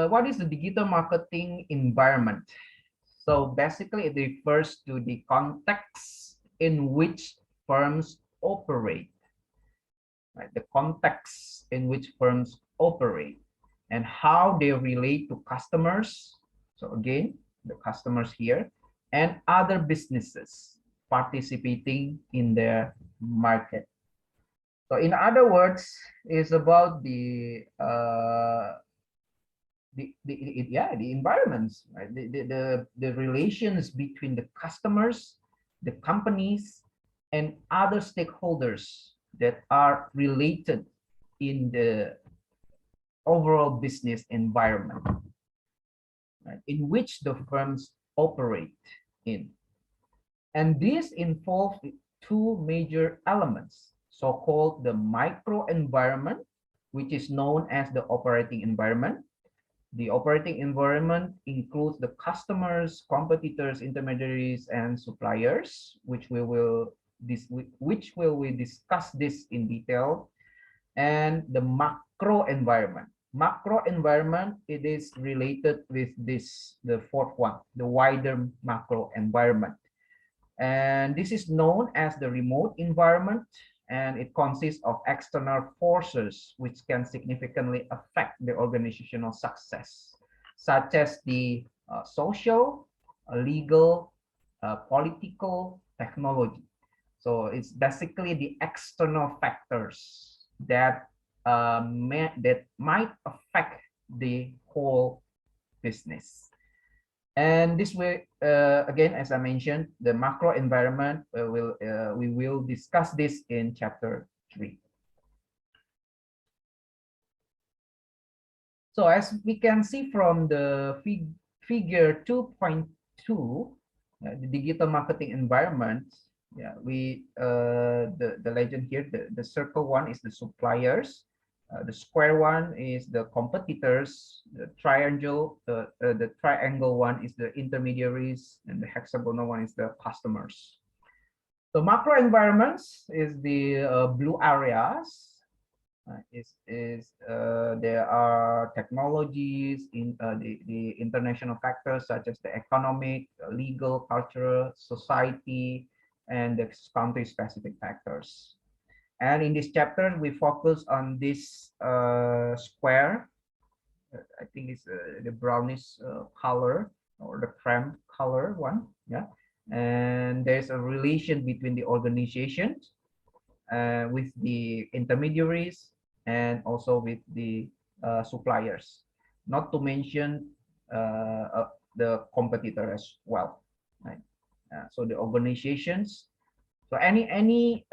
What is the digital marketing environment? So basically, it refers to the context in which firms operate, right? The context in which firms operate and how they relate to customers. So again, the customers here and other businesses participating in their market. So in other words, it's about the environments, right? The relations between the customers, the companies, and other stakeholders that are related in the overall business environment, right, in which the firms operate in. And this involves two major elements, so-called the micro environment, which is known as the operating environment. The operating environment includes the customers, competitors, intermediaries, and suppliers, which we will discuss this in detail. And the macro environment. Macro environment, it is related with the fourth one, the wider macro environment. And this is known as the remote environment, and it consists of external forces which can significantly affect the organizational success, such as the social, legal, political, technology. So it's basically the external factors that might affect the whole business. And this way, again, as I mentioned, the macro environment we will discuss this in chapter 3. So as we can see from the figure 2.2, the digital marketing environment, yeah, the legend here, the circle one is the suppliers. The square one is the competitors. The triangle one is the intermediaries, and the hexagonal one is the customers. So macro environments is the blue areas. There are technologies in the international factors such as the economic, legal, cultural, society, and the country-specific factors. And in this chapter, we focus on this square. I think it's the brownish color or the cream color one. Yeah, and there's a relation between the organizations with the intermediaries and also with the suppliers. Not to mention the competitor as well. Right. So the organizations. So any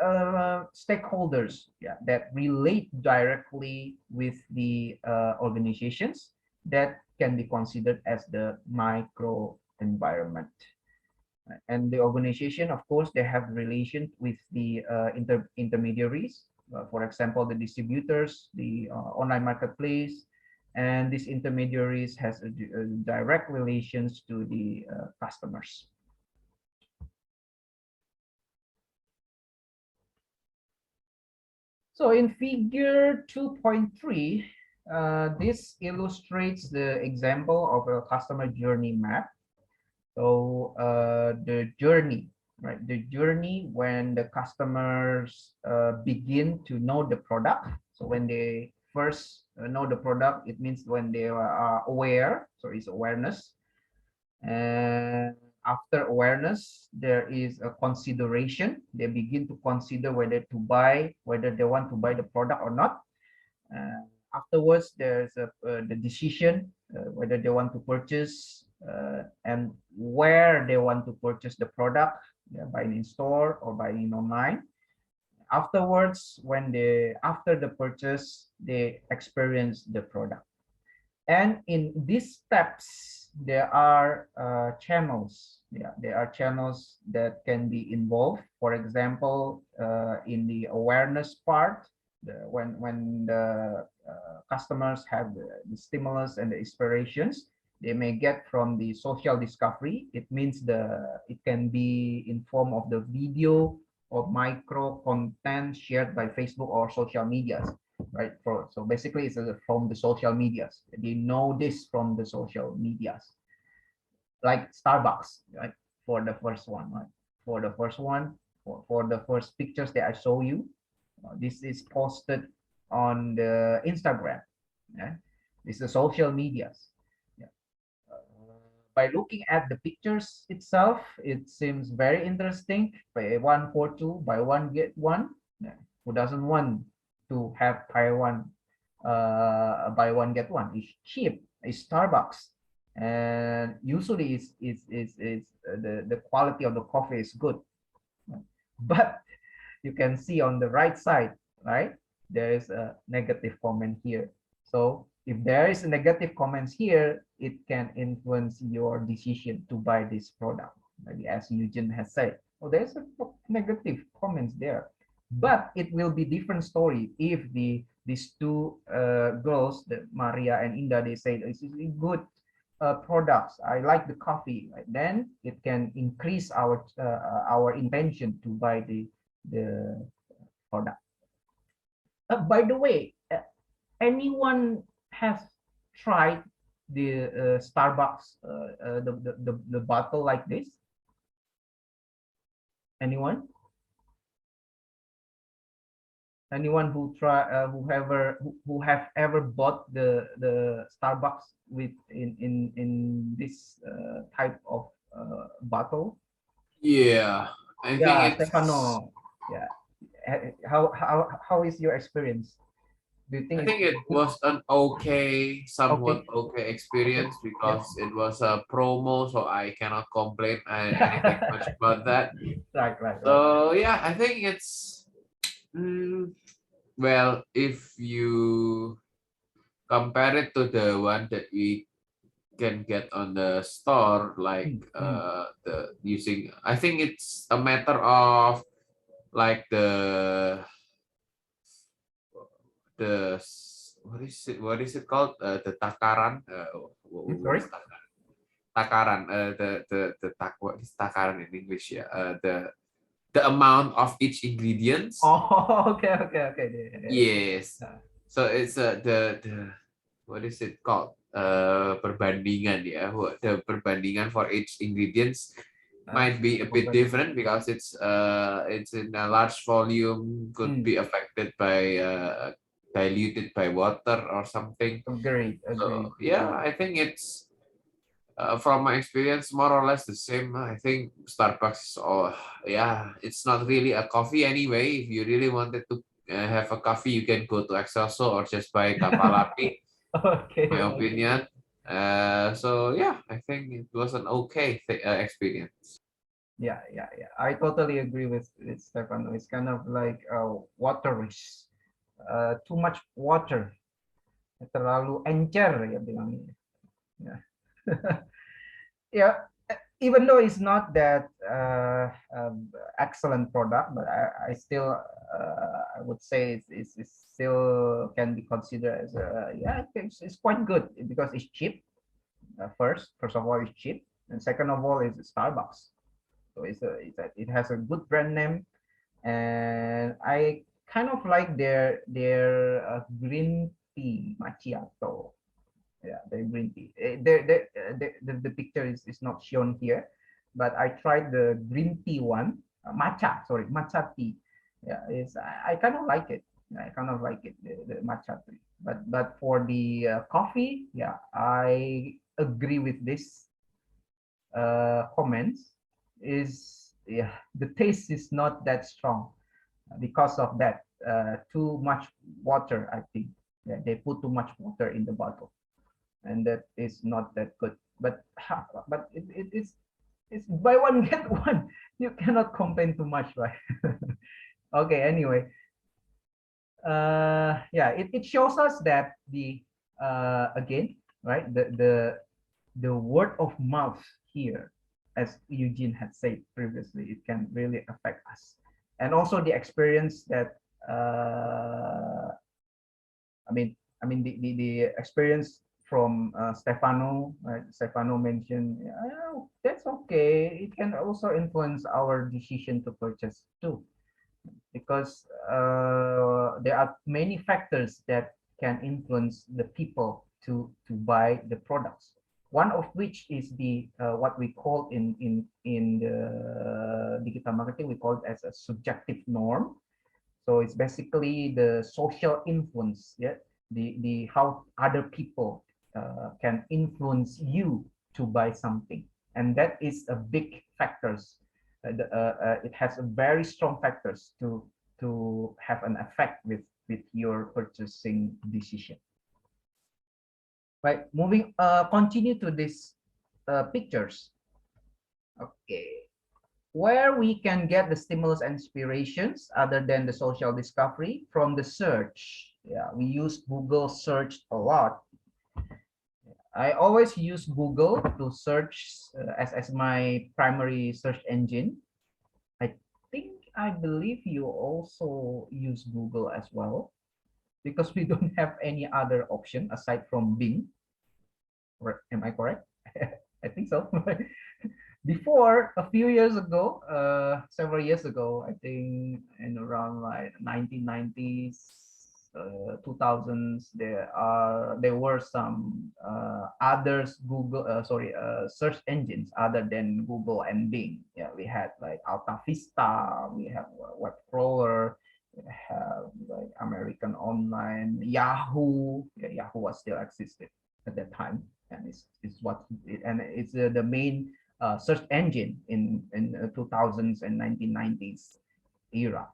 stakeholders, yeah, that relate directly with the organizations, that can be considered as the micro environment. And the organization, of course, they have relation with the intermediaries. For example, the distributors, the online marketplace, and these intermediaries has a direct relations to the customers. So in figure 2.3, this illustrates the example of a customer journey map. So the journey, right? The journey when the customers begin to know the product. So when they first know the product, it means when they are aware. So it's awareness. And after awareness, there is a consideration. They begin to consider whether to buy, whether they want to buy the product or not. Afterwards, there's the decision whether they want to purchase and where they want to purchase the product, buying in store or buying online. Afterwards, after the purchase, they experience the product. And in these steps, there are channels. Yeah, there are channels that can be involved. For example, in the awareness part, when the customers have the stimulus and the inspirations, they may get from the social discovery. It means it can be in form of the video or micro content shared by Facebook or social medias, right? So basically it's from the social medias. They know this from the social medias, like Starbucks, right? For the first one, right? For the first one, for the first pictures that I show you, this is posted on the Instagram. Yeah? This is social medias. Yeah. By looking at the pictures itself, it seems very interesting. Buy one for two, buy one get one. Yeah. Who doesn't want to have buy one get one? It's cheap. It's Starbucks, and usually the quality of the coffee is good. But you can see on the right side, right? There is a negative comment here. So if there is a negative comments here, it can influence your decision to buy this product. Maybe as Eugene has said, oh, there's a negative comments there. But it will be different story if these two girls, Maria and Inda, they say this is good products. I like the coffee. Right? Then it can increase our intention to buy the product. By the way, anyone has tried the Starbucks the bottle like this? Anyone? Anyone who have ever bought the Starbucks with in this type of bottle? Yeah, I think it's Stefano. Yeah. How is your experience? Do you think I think it was an somewhat okay experience because it was a promo, so I cannot complain anything much about that. Right. So yeah, I think it's well, if you compare it to the one that we can get on the store, like I think it's a matter of like the what is it called, the takaran, what is takaran, what is takaran in English? Yeah, the amount of each ingredients. Oh, okay. Yes, so it's the what is it called, perbandingan, yeah. The perbandingan for each ingredients might be a bit different because it's in a large volume, could be affected by diluted by water or something. Agreed. So yeah, I think it's from my experience more or less the same. I think Starbucks, it's not really a coffee anyway. If you really wanted to have a coffee, you can go to Excelso or just buy kapal api. Okay. My opinion. So yeah, I think it was an okay experience. Yeah. I totally agree with Stefano. It's kind of like waterish. Too much water. Terlalu encer ya bilangnya. Yeah. Yeah. Even though it's not that excellent product, but I still I would say it's still can be considered as a, yeah, it's quite good because it's cheap. First of all, it's cheap, and second of all, is Starbucks. So it has a good brand name, and I kind of like their green tea macchiato. Yeah, the green tea. The picture is not shown here, but I tried the green tea one, matcha tea. Yeah, I kind of like it. I kind of like it, the matcha tea. But for the coffee, yeah, I agree with this comments. Is, yeah, the taste is not that strong because of that. Too much water, I think. Yeah, they put too much water in the bottle, and that is not that good. But it's buy one get one. You cannot complain too much, right? Okay. Anyway, yeah, it shows us that the again, right, the word of mouth here, as Eugene had said previously, it can really affect us, and also the experience that the experience from Stefano, right? Stefano mentioned, oh, that's okay. It can also influence our decision to purchase too, because there are many factors that can influence the people to buy the products. One of which is the what we call in the digital marketing, we call it as a subjective norm. So it's basically the social influence, yeah, the how other people can influence you to buy something, and that is a big factors. It has a very strong factors to have an effect with your purchasing decision. Right, moving continue to these pictures. Okay, where we can get the stimulus and inspirations other than the social discovery from the search. Yeah, we use Google search a lot. I always use Google to search as my primary search engine. I believe you also use Google as well, because we don't have any other option aside from Bing. Am I correct? I think so. Before, a few years ago, several years ago, I think in around like 1990s, 2000s, there were some others search engines other than Google and Bing. Yeah, we had like Alta Vista, we have Web Crawler, we have like American Online, Yahoo. Yeah, Yahoo was still existed at that time, and it's the main search engine in 2000s and 1990s era.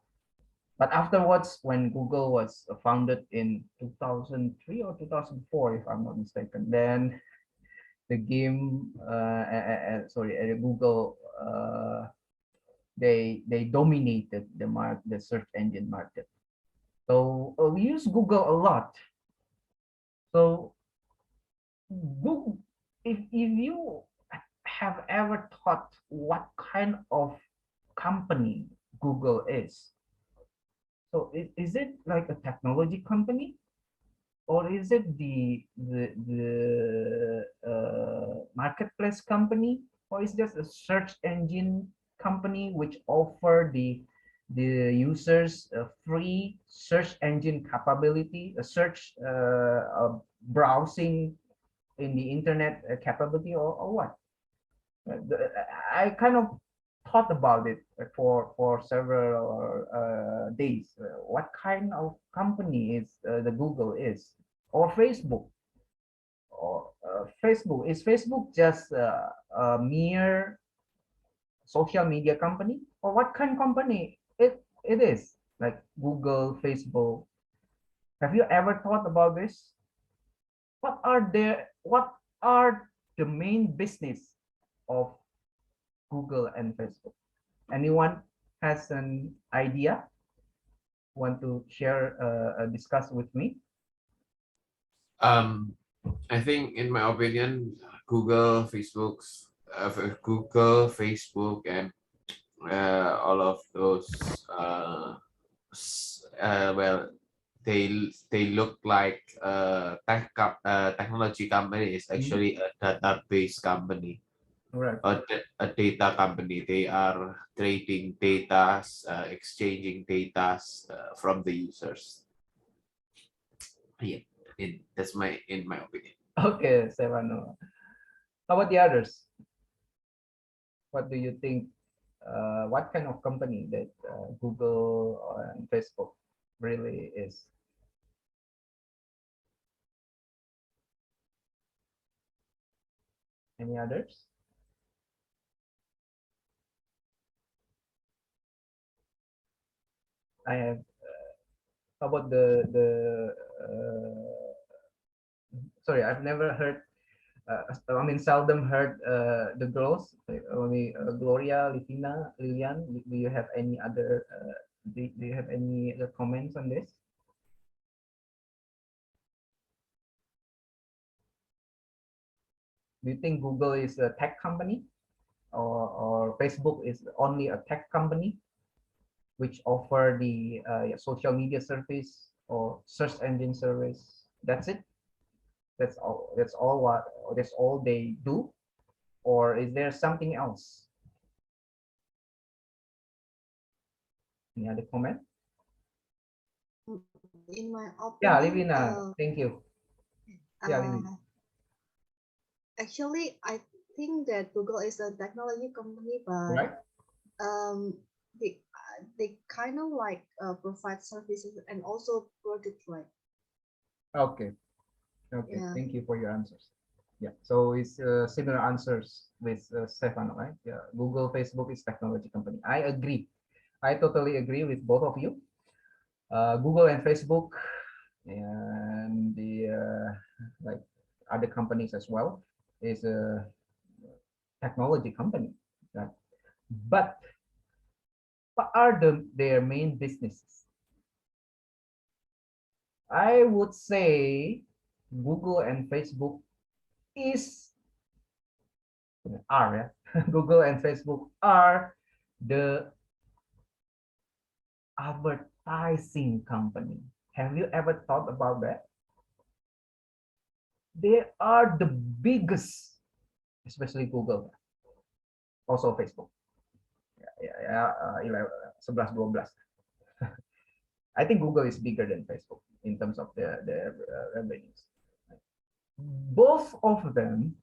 But afterwards, when Google was founded in 2003 or 2004, if I'm not mistaken, then the Google, they dominated the search engine market. So we use Google a lot. So Google, if you have ever thought what kind of company Google is? So is it like a technology company, or is it the marketplace company, or is it just a search engine company which offer the users a free search engine capability, a search browsing in the internet capability, or what? I kind of thought about it for several days. What kind of company is the Google is, or Facebook, or Facebook? Is Facebook just a mere social media company, or what kind of company it is? Like Google, Facebook. Have you ever thought about this? What are the main business of Google and Facebook? Anyone has an idea? Want to share, discuss with me? I think, in my opinion, Google, Facebook, and all of those, well, they look like technology company. Is actually a database company. Right. A data company. They are trading data, exchanging data from the users. Yeah, that's in my opinion. Okay, Stefano. How about the others? What do you think? What kind of company that Google and Facebook really is? Any others? I have. How about the? Sorry, I've never heard. I mean, seldom heard the girls. Only Gloria, Livina, Lilian. Do you have any other? Do you have any other comments on this? Do you think Google is a tech company, or Facebook is only a tech company, which offer the social media service or search engine service? That's it. That's all. That's all. That's all they do, or is there something else? Any other comment? In my Yeah, opinion, Livina. Thank you. Yeah, Livina. actually, I think that Google is a technology company, but Right. They kind of like provide services and also product, right? Okay. Okay. Yeah. Thank you for your answers. Yeah. So it's similar answers with Stefano, right? Yeah. Google, Facebook is technology company. I agree. I totally agree with both of you. Google and Facebook and the like other companies as well is a technology company, right? But what are their main businesses? I would say Google and Facebook is are Google and Facebook are the advertising company. Have you ever thought about that? They are the biggest, especially Google, also Facebook. Ya, 11, 12. I think Google is bigger than Facebook in terms of their revenues. Both of them,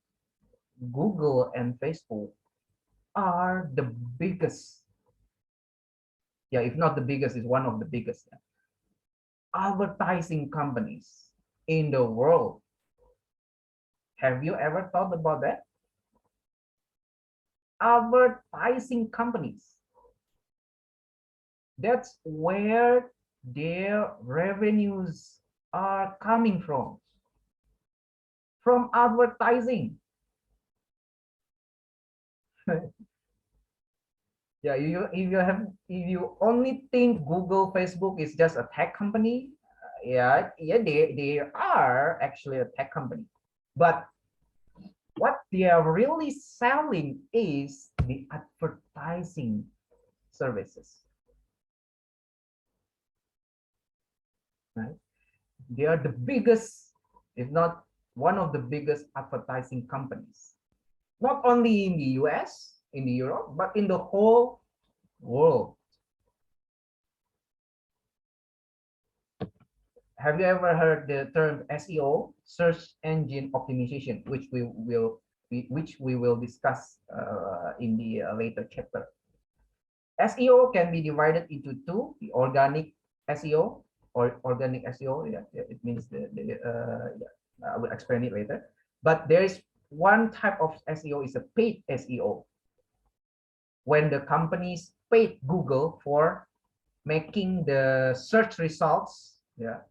Google and Facebook, are the biggest. Yeah, if not the biggest, is one of the biggest advertising companies in the world. Have you ever thought about that? Advertising companies. That's where their revenues are coming from advertising. Yeah, if you only think Google, Facebook is just a tech company, yeah, they are actually a tech company, but what they are really selling is the advertising services. Right? They are the biggest, if not one of the biggest advertising companies, not only in the US, in the Europe, but in the whole world. Have you ever heard the term SEO, search engine optimization, which we will discuss in the later chapter? SEO can be divided into two: the organic SEO or organic SEO. Yeah, it means I will explain it later. But there is one type of SEO is a paid SEO. When the companies paid Google for making the search results, yeah,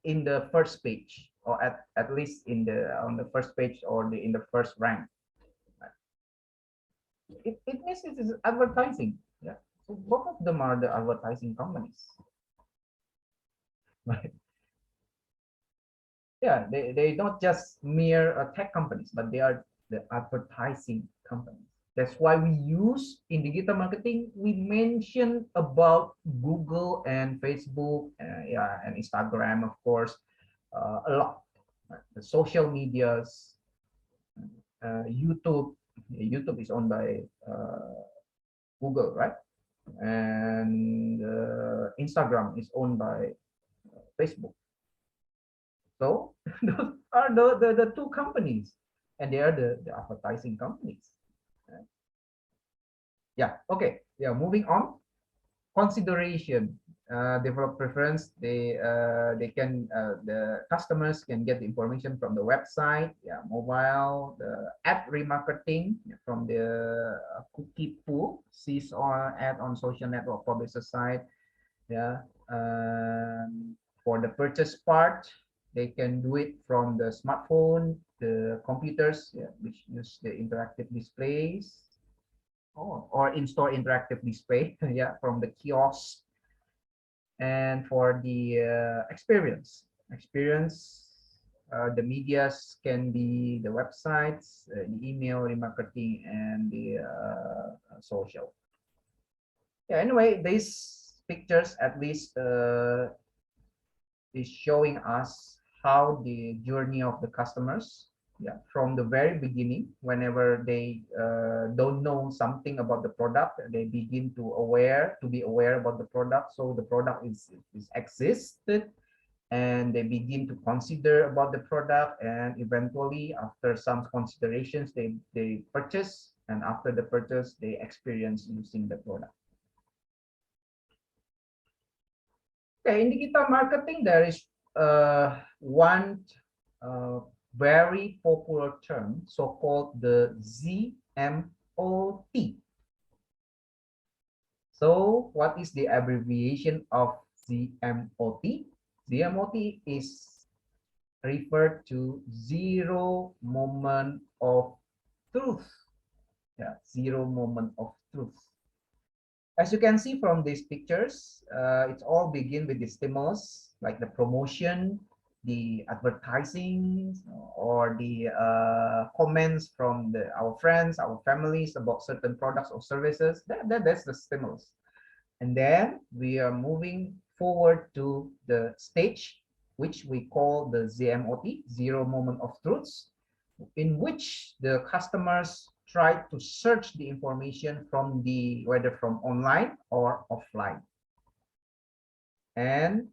in the first page, or at least in the on the first page, or in the first rank. It means it is advertising. Yeah. So both of them are the advertising companies. Right. Yeah, they not just mere tech companies, but they are the advertising companies. That's why we use in digital marketing, we mention about Google and Facebook, yeah, and Instagram, of course, a lot. The social medias, YouTube. YouTube is owned by Google, right? And Instagram is owned by Facebook. So those are the two companies, and they are the advertising companies. Yeah, okay. Yeah, moving on. Consideration. Develop preference. They can the customers can get the information from the website, yeah, mobile, the ad remarketing from the cookie pool, sees or ad on social network publisher site, yeah. For the purchase part, they can do it from the smartphone, the computers, yeah, which use the interactive displays, or in-store interactive display, yeah, from the kiosk. And for the experience, the medias can be the websites, the email, remarketing, and the social. Yeah, anyway, these pictures at least is showing us how the journey of the customers, yeah, from the very beginning, whenever they don't know something about the product, they begin to be aware about the product. So the product is existed, and they begin to consider about the product, and eventually after some considerations they purchase, and after the purchase they experience using the product. Okay, in digital marketing, there is one very popular term, so-called the ZMOT. So what is the abbreviation of ZMOT? ZMOT is referred to zero moment of truth. Yeah, zero moment of truth. As you can see from these pictures, it's all begin with the stimulus, like the promotion, the advertising, or the comments from our friends, our families about certain products or services. That's the stimulus. And then we are moving forward to the stage, which we call the ZMOT, zero moment of truths, in which the customers try to search the information from whether from online or offline. And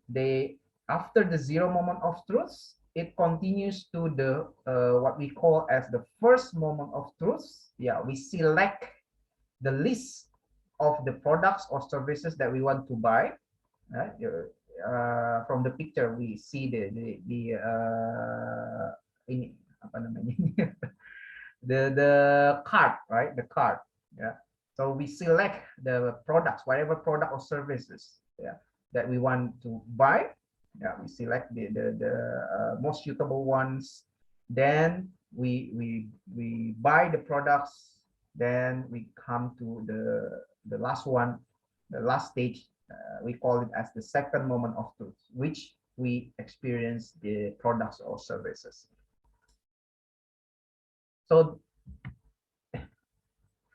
after the zero moment of truth, it continues to the what we call as the first moment of truth. Yeah, we select the list of the products or services that we want to buy. From the picture, we see ini apa namanya the card, right? The card, yeah. So we select the products, whatever product or services, yeah, that we want to buy. Yeah, we select the most suitable ones. Then we buy the products. Then we come to the last one, the last stage. We call it as the second moment of truth, which we experience the products or services. So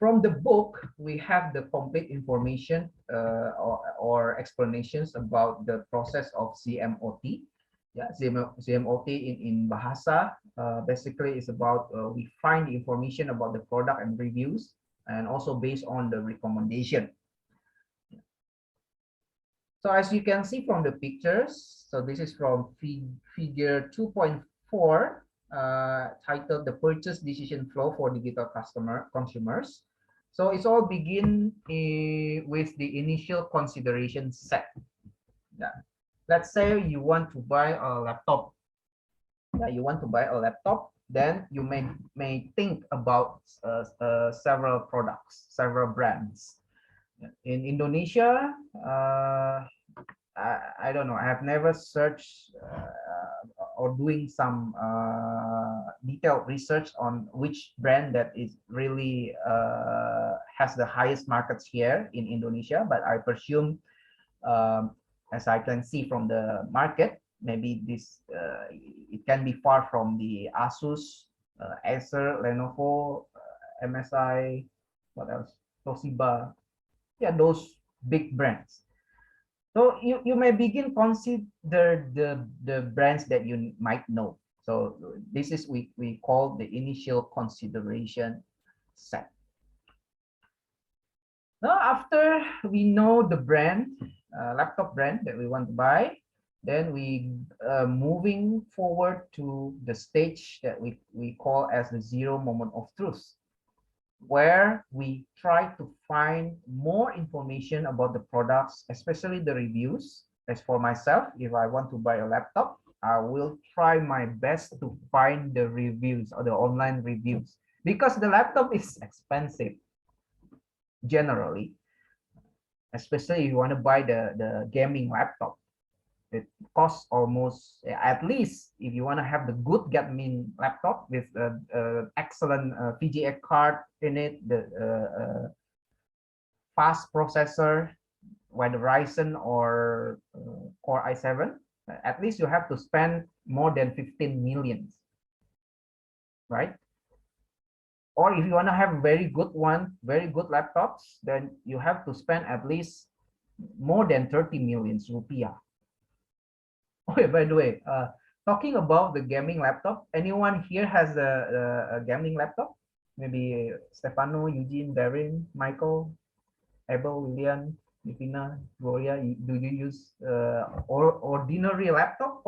from the book, we have the complete information or explanations about the process of ZMOT. Yeah, ZMOT in Bahasa basically is about we find the information about the product and reviews, and also based on the recommendation. So as you can see from the pictures, so this is from figure 2.4, titled the purchase decision flow for digital consumers. So it's all begin with the initial consideration set. Yeah. Let's say you want to buy a laptop. Yeah, you want to buy a laptop, then you may think about several products, several brands. In Indonesia, I don't know. I have never searched or doing some detailed research on which brand that is really has the highest market share in Indonesia. But I presume, as I can see from the market, maybe this it can be far from the Asus, Acer, Lenovo, MSI, What else? Toshiba. Yeah, those big brands. So you may begin consider the brands that you might know. So this is we call the initial consideration set. Now after we know the brand, laptop brand that we want to buy, then we moving forward to the stage that we call as the zero moment of truth, where we try to find more information about the products, especially the reviews. As for myself, if I want to buy a laptop, I will try my best to find the reviews or the online reviews, because the laptop is expensive generally, especially if you want to buy the gaming laptop. It costs almost, at least if you want to have the good gaming laptop with excellent VGA card in it, the fast processor, whether Ryzen or Core i7, at least you have to spend more than 15 millions, right? Or if you want to have very good one, very good laptops, then you have to spend at least more than 30 millions rupiah. Oh, yeah, by the way, talking about the gaming laptop, anyone here has a gaming laptop? Maybe Stefano, Eugene, Darren, Michael, Abel, William, Nivina, Gloria. Do you use ordinary laptop,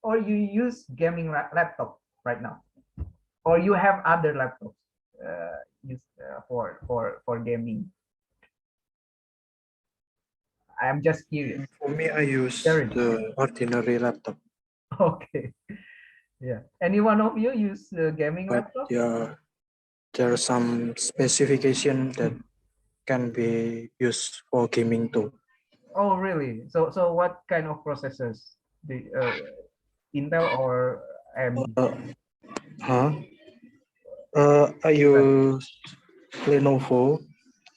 or you use gaming laptop right now, or you have other laptops used for gaming? I'm just curious. For me, I use Darren. the ordinary laptop. Okay. Yeah. Any one of you use gaming But laptop? yeah, there are some specification that can be used for gaming too. Oh, really? So what kind of processors? The Intel or AMD? Huh? I use Lenovo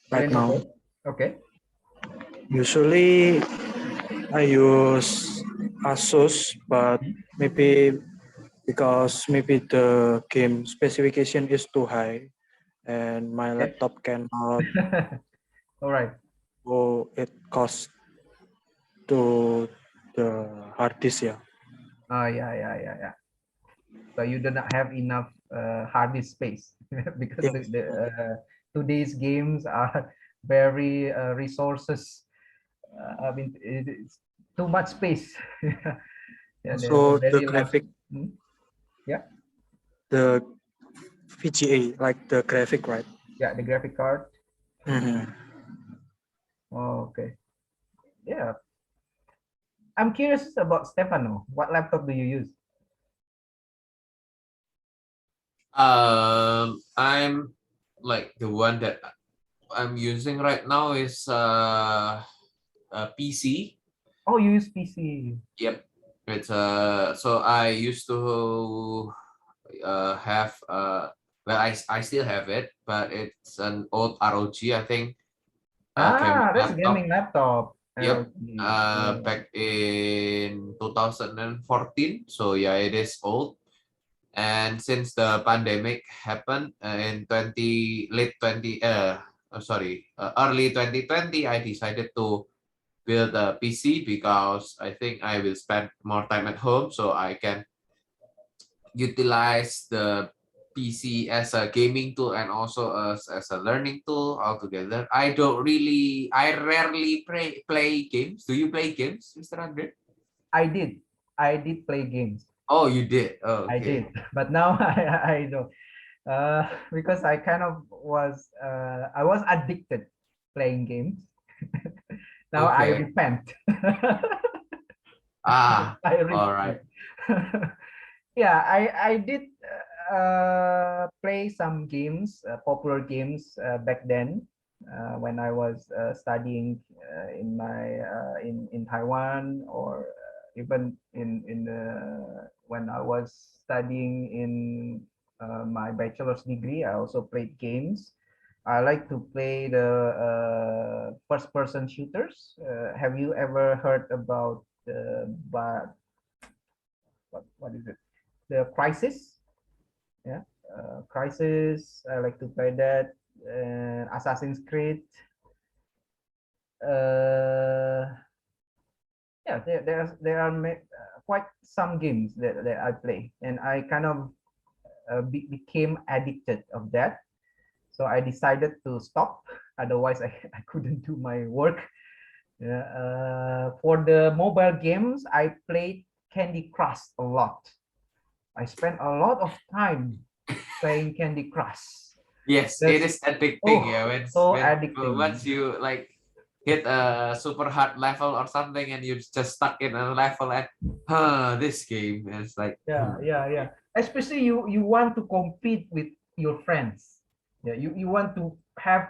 right now. Lenovo. Okay. Usually, I use Asus, but maybe because maybe the game specification is too high, and my Okay. laptop cannot. All right. So it costs to the hard disk, yeah. Oh, yeah. So you do not have enough hard disk space because Yes. today's games are very resources. I mean, it's too much space. Yeah, they're So the very large. graphic, Yeah, the VGA, like the graphic, right? yeah, the graphic card. Mhm. Oh, okay. Yeah. I'm curious about Stefano. What laptop do you use? I'm like the one that I'm using right now is a PC. Oh, you use PC. Yep. It's so I used to have well I still have it, but it's an old ROG, I think. Gaming That's a laptop. gaming laptop. Yep. ROG. Yeah. Back in 2014. So yeah, it is old. And since the pandemic happened in early 2020, I decided to build a PC because I think I will spend more time at home, so I can utilize the PC as a gaming tool and also as a learning tool altogether. I rarely play games. Do you play games, Mr. Andre? I did play games. Oh, you did. Oh, I okay. did, but now I don't. Because I kind of was I was addicted playing games. Now I Okay. repent. Ah, I all right. repent. Yeah, I did play some games, popular games back then when I was studying in my in Taiwan, or even in when I was studying in my bachelor's degree. I also played games. I like to play the first-person shooters. Have you ever heard about the what is it? The Crisis? Yeah, Crisis. I like to play that. and Assassin's Creed. Yeah, there are quite some games that I play, and I kind of became addicted of that. So I decided to stop. Otherwise, I couldn't do my work. For the mobile games, I played Candy Crush a lot. I spent a lot of time playing Candy Crush. Yes, it is addicting. Yeah, so when addicting. once you like hit a super hard level or something, and you're just stuck in a level, and this game is like yeah. Especially you want to compete with your friends. Yeah, you want to have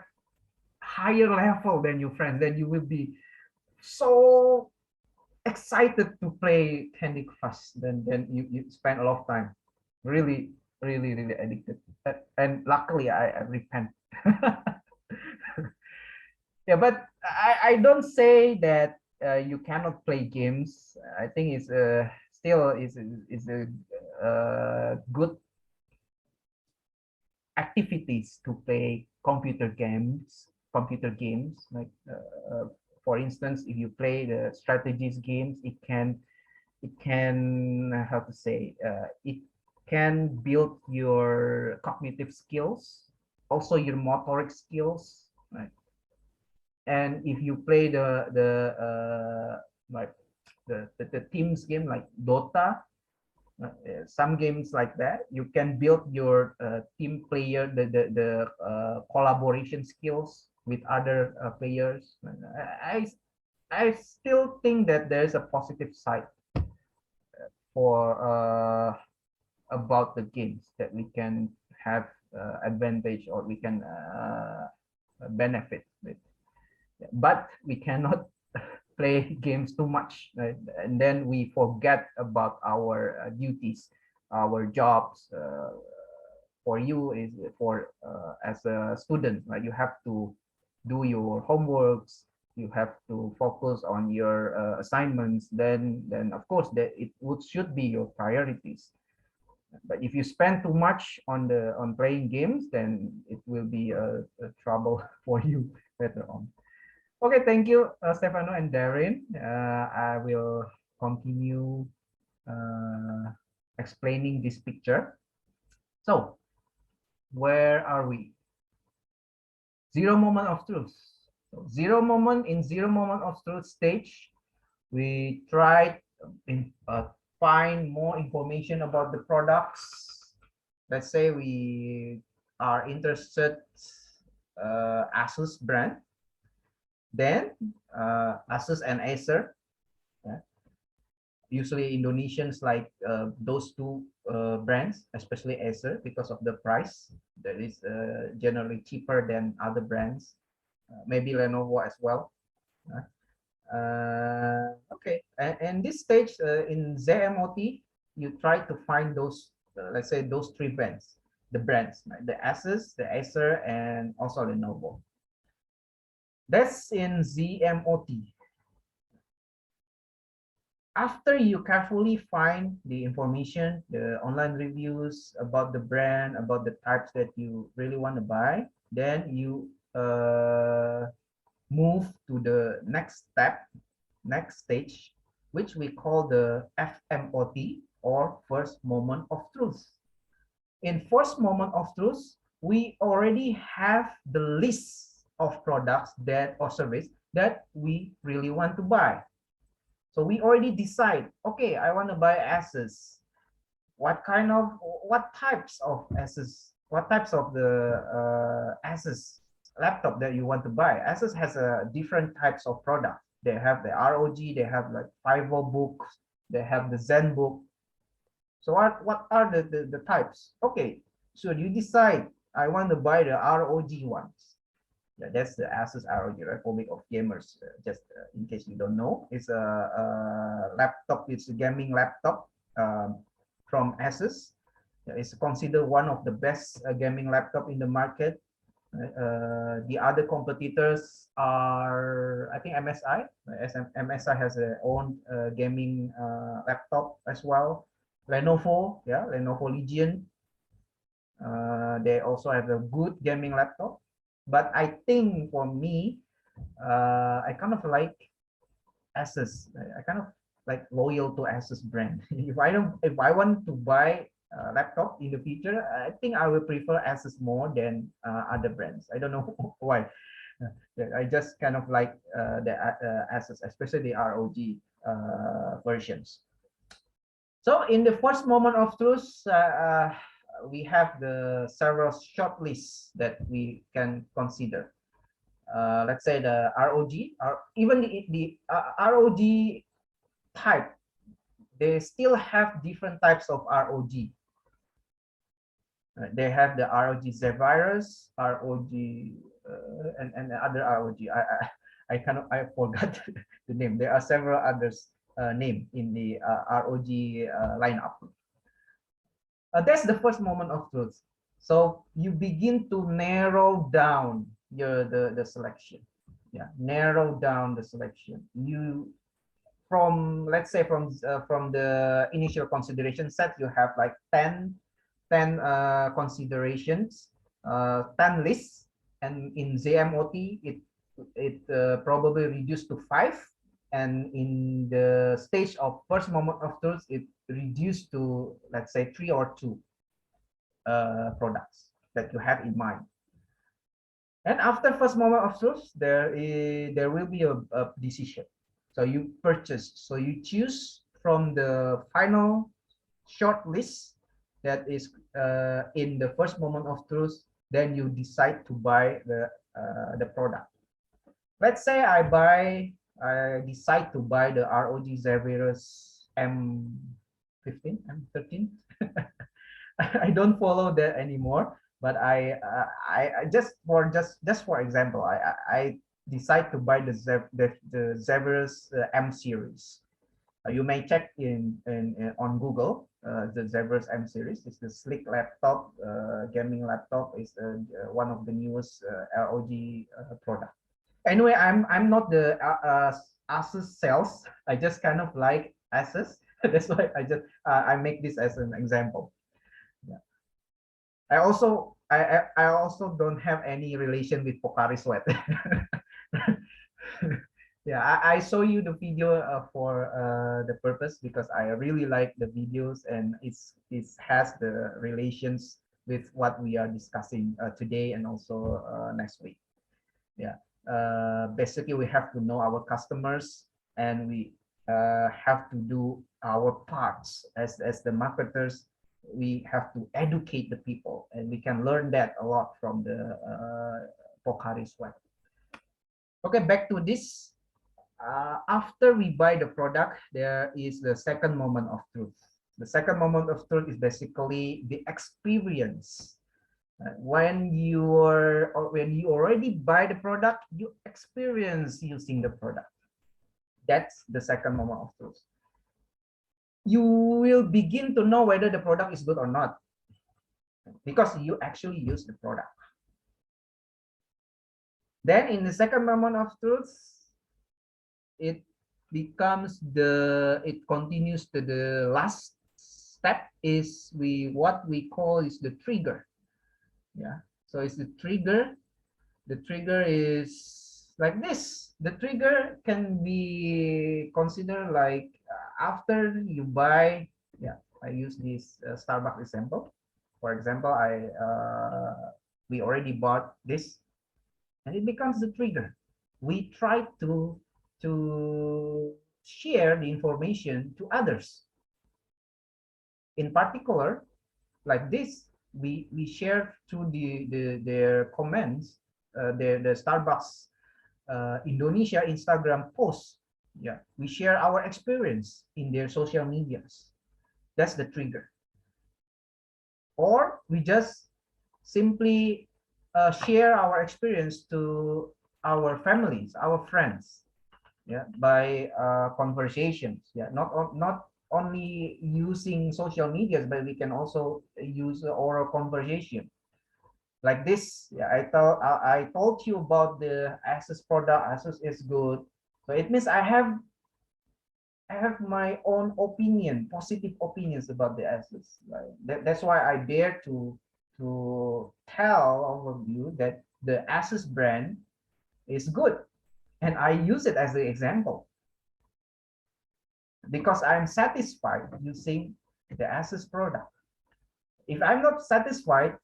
higher level than your friends. Then you will be so excited to play Candy Crush. Then you spend a lot of time. Really addicted. And luckily I repent. Yeah, but I don't say that you cannot play games. I think it's still is a good activities to play computer games like for instance, if you play the strategies games, it can how to say it can build your cognitive skills, also your motoric skills, right? And if you play like the teams game like Dota, some games like that, you can build your team player, the collaboration skills with other players. I still think that there's a positive side for about the games that we can have advantage or we can benefit with, but we cannot play games too much, right? And then we forget about our duties, our jobs. For you is for as a student, right? You have to do your homeworks, you have to focus on your assignments. Then of course that should be your priorities. But if you spend too much on playing games, then it will be a trouble for you later on. Okay, thank you, Stefano and Darren. I will continue explaining this picture. So, where are we? Zero moment of truth. So, zero moment of truth stage, we try in find more information about the products. Let's say we are interested Asus brand. Then Asus and Acer, yeah. Usually Indonesians like those two brands, especially Acer, because of the price that is generally cheaper than other brands. Maybe Lenovo as well. Okay, and this stage in ZMOT, you try to find those, let's say those three brands, right? The Asus, the Acer, and also Lenovo. That's in ZMOT. After you carefully find the information, the online reviews about the brand, about the types that you really want to buy, then you move to the next step, next stage, which we call the FMOT, or first moment of truth. In first moment of truth, we already have the list of products that or service that we really want to buy. So we already decide, okay, I want to buy Asus. What types of Asus, what types of the Asus laptop that you want to buy? Asus has different types of products. They have the ROG, they have like VivoBook, they have the ZenBook. So what are the types? Okay, so you decide, I want to buy the ROG ones. Yeah, that's the Asus ROG, Republic of Gamers. Just in case you don't know, it's a laptop. It's a gaming laptop from Asus. It's considered one of the best gaming laptop in the market. The other competitors are, I think, MSI. MSI has their own gaming laptop as well. Lenovo, yeah, Lenovo Legion. They also have a good gaming laptop. But I think for me, I kind of like Asus. I kind of like loyal to Asus brand. If I want to buy a laptop in the future, I think I will prefer Asus more than other brands. I don't know why. I just kind of like the Asus, especially the ROG versions. So in the first moment of truth, we have the several shortlists that we can consider. Let's say the ROG, or even the ROG type, they still have different types of ROG. They have the ROG Zephyrus, ROG, and other ROG. I forgot the name. There are several others name in the ROG lineup. That's the first moment of truth. So you begin to narrow down the selection. Yeah, narrow down the selection. You from, let's say, from the initial consideration set, you have like 10 considerations, 10 lists, and in ZMOT it probably reduced to 5, and in the stage of first moment of truth it reduced to, let's say, 3 or 2 products that you have in mind. And after first moment of truth, there will be a decision. So you purchase, so you choose from the final short list that is in the first moment of truth, then you decide to buy the product. Let's say I decide to buy the ROG Zephyrus M15, M13. I don't follow that anymore, but I just for example, I decide to buy the Zephyrus M series. You may check in on Google. The Zephyrus M series is the sleek laptop, gaming laptop. Is one of the newest ROG product. Anyway, I'm not the Asus sales. I just kind of like Asus. That's why I make this as an example. Yeah. I also don't have any relation with Pocari Sweat. Yeah, I show you the video for the purpose because I really like the videos, and it has the relations with what we are discussing today and also next week. Yeah, basically we have to know our customers, and we have to do our parts as the marketers. We have to educate the people, and we can learn that a lot from the Pocari Sweat. Okay, back to this. After we buy the product, there is the second moment of truth. The second moment of truth is basically the experience. When you already buy the product, you experience using the product. That's the second moment of truth. You will begin to know whether the product is good or not because you actually use the product. Then in the second moment of truth, it continues to the last step is what we call is the trigger. Yeah, so it's the trigger. The trigger is like this. The trigger can be considered like after you buy. Yeah, I use this Starbucks example. For example, we already bought this, and it becomes the trigger. We try to share the information to others. In particular, like this, we share through their comments, the Starbucks Indonesia Instagram posts. Yeah, we share our experience in their social medias. That's the trigger. Or we just simply share our experience to our families, our friends. Yeah, by conversations. Yeah, not only using social medias, but we can also use oral conversation like this. Yeah, I told you about the Asus product. Asus is good, so it means I have my own opinion, positive opinions about the Asus. Right? That's why I dare to tell all of you that the Asus brand is good, and I use it as the example because I'm satisfied using the Asus product. If I'm not satisfied,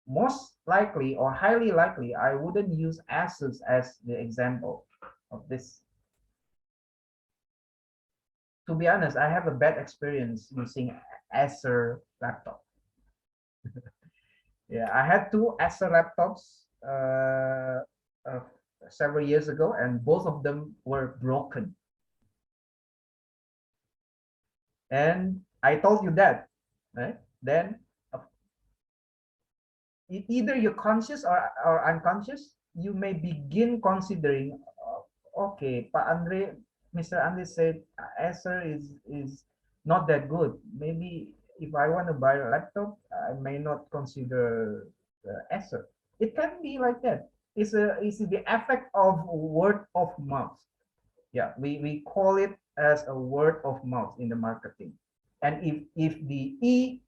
most likely or highly likely, I wouldn't use Asus as the example of this. To be honest, I have a bad experience using Acer laptop. Yeah, I had two Acer laptops several years ago, and both of them were broken. And I told you that, right? Then either you're conscious or unconscious, you may begin considering, okay, Mr. Andre said Acer is not that good. Maybe if I want to buy a laptop, I may not consider Acer. It can be like that. It's the effect of word of mouth. Yeah, we call it as a word of mouth in the marketing. And if the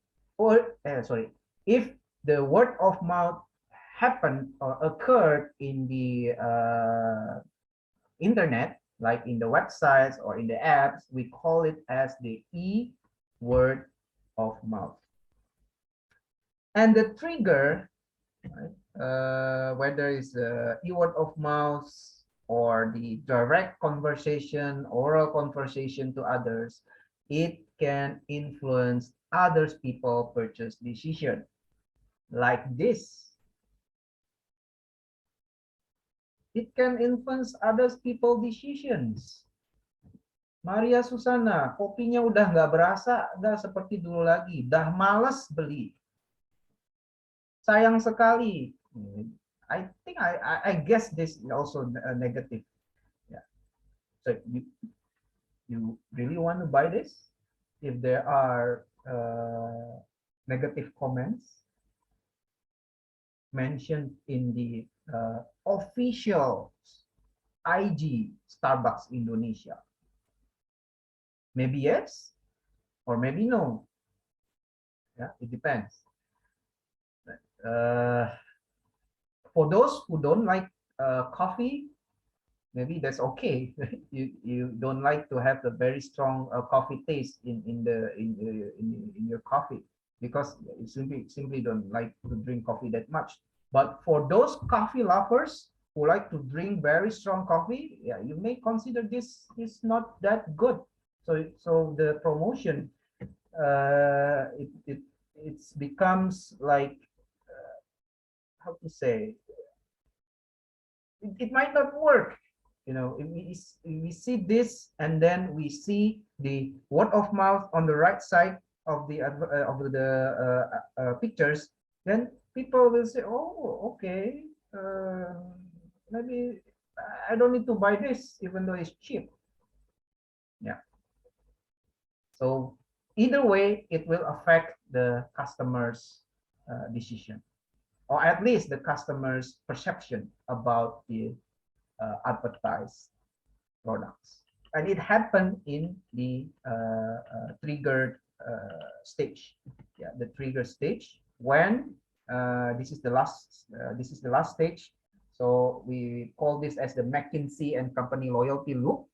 if the word of mouth happened or occurred in the internet, like in the websites or in the apps, we call it as the word of mouth. And the trigger, right, whether it's word of mouth or the direct conversation, oral conversation to others, it can influence others people purchase decision. Like this. It can influence others people decisions. Maria Susana, kopinya udah nggak berasa, udah seperti dulu lagi, dah males beli. Sayang sekali. I think I guess this is also negative. Yeah. So you really want to buy this? If there are negative comments mentioned in the official IG Starbucks Indonesia, maybe yes or maybe no. Yeah, it depends. For those who don't like coffee, maybe that's okay. you don't like to have a very strong coffee taste in your coffee because you simply don't like to drink coffee that much. But for those coffee lovers who like to drink very strong coffee, yeah, you may consider this is not that good. So the promotion it becomes like how to say, it might not work. You know, if we see this and then we see the word of mouth on the right side of the pictures, then people will say, oh, okay, maybe I don't need to buy this even though it's cheap. Yeah. So either way, it will affect the customer's decision, or at least the customer's perception about the advertised products. And it happened in the triggered stage. Yeah, the trigger stage when this is the last stage. So we call this as the McKinsey and Company loyalty loop.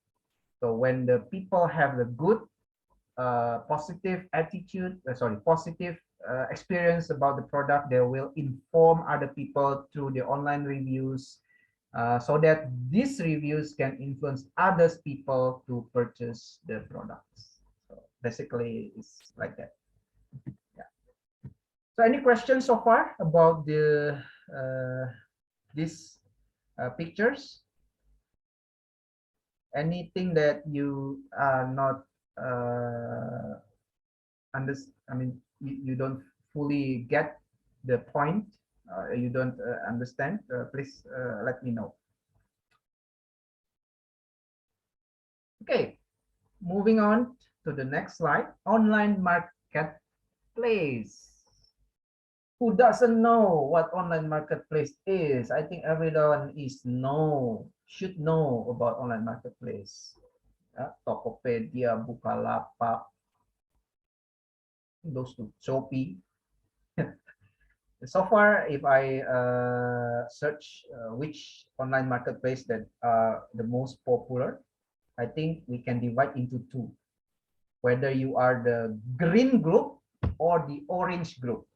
So when the people have the good positive attitude, positive experience about the product, they will inform other people through the online reviews, so that these reviews can influence others people to purchase the products. So basically, it's like that. Yeah. So any questions so far about the these pictures? Anything that you are not I mean, you don't fully get the point, you don't understand, please let me know. Okay, moving on to the next slide, online marketplace. Who doesn't know what online marketplace is? I think everyone should know about online marketplace. Tokopedia, Bukalapak, those two, Shopee. So far, if I search which online marketplace that are the most popular, I think we can divide into two, whether you are the green group or the orange group.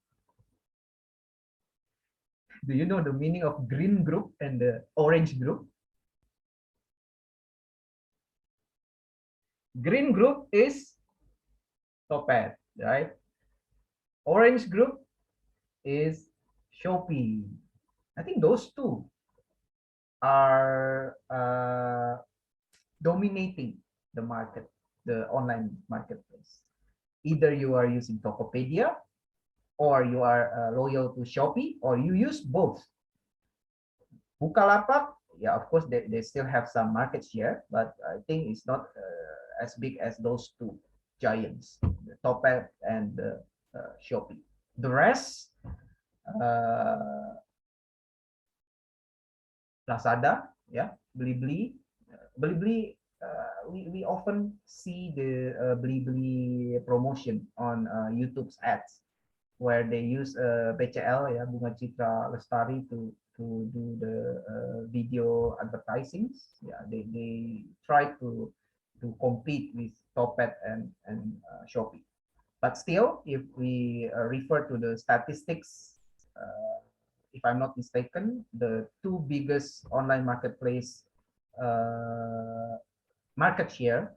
Do you know the meaning of green group and the orange group? Green group is Topet, right? Orange group is Shopee. I think those two are dominating the market, the online marketplace. Either you are using Tokopedia, or you are loyal to Shopee, or you use both. Bukalapak, yeah, of course, they still have some market share, but I think it's not as big as those two giants, the Topet and the Shopee. The rest, Lazada, yeah, Blibli. Blibli, we often see the Blibli promotion on YouTube's ads, where they use BCL, ya, Bunga Citra Lestari, to do the video advertising. Yeah, they try to compete with Topet and Shopee. But still, if we refer to the statistics, if I'm not mistaken, the two biggest online marketplace market share,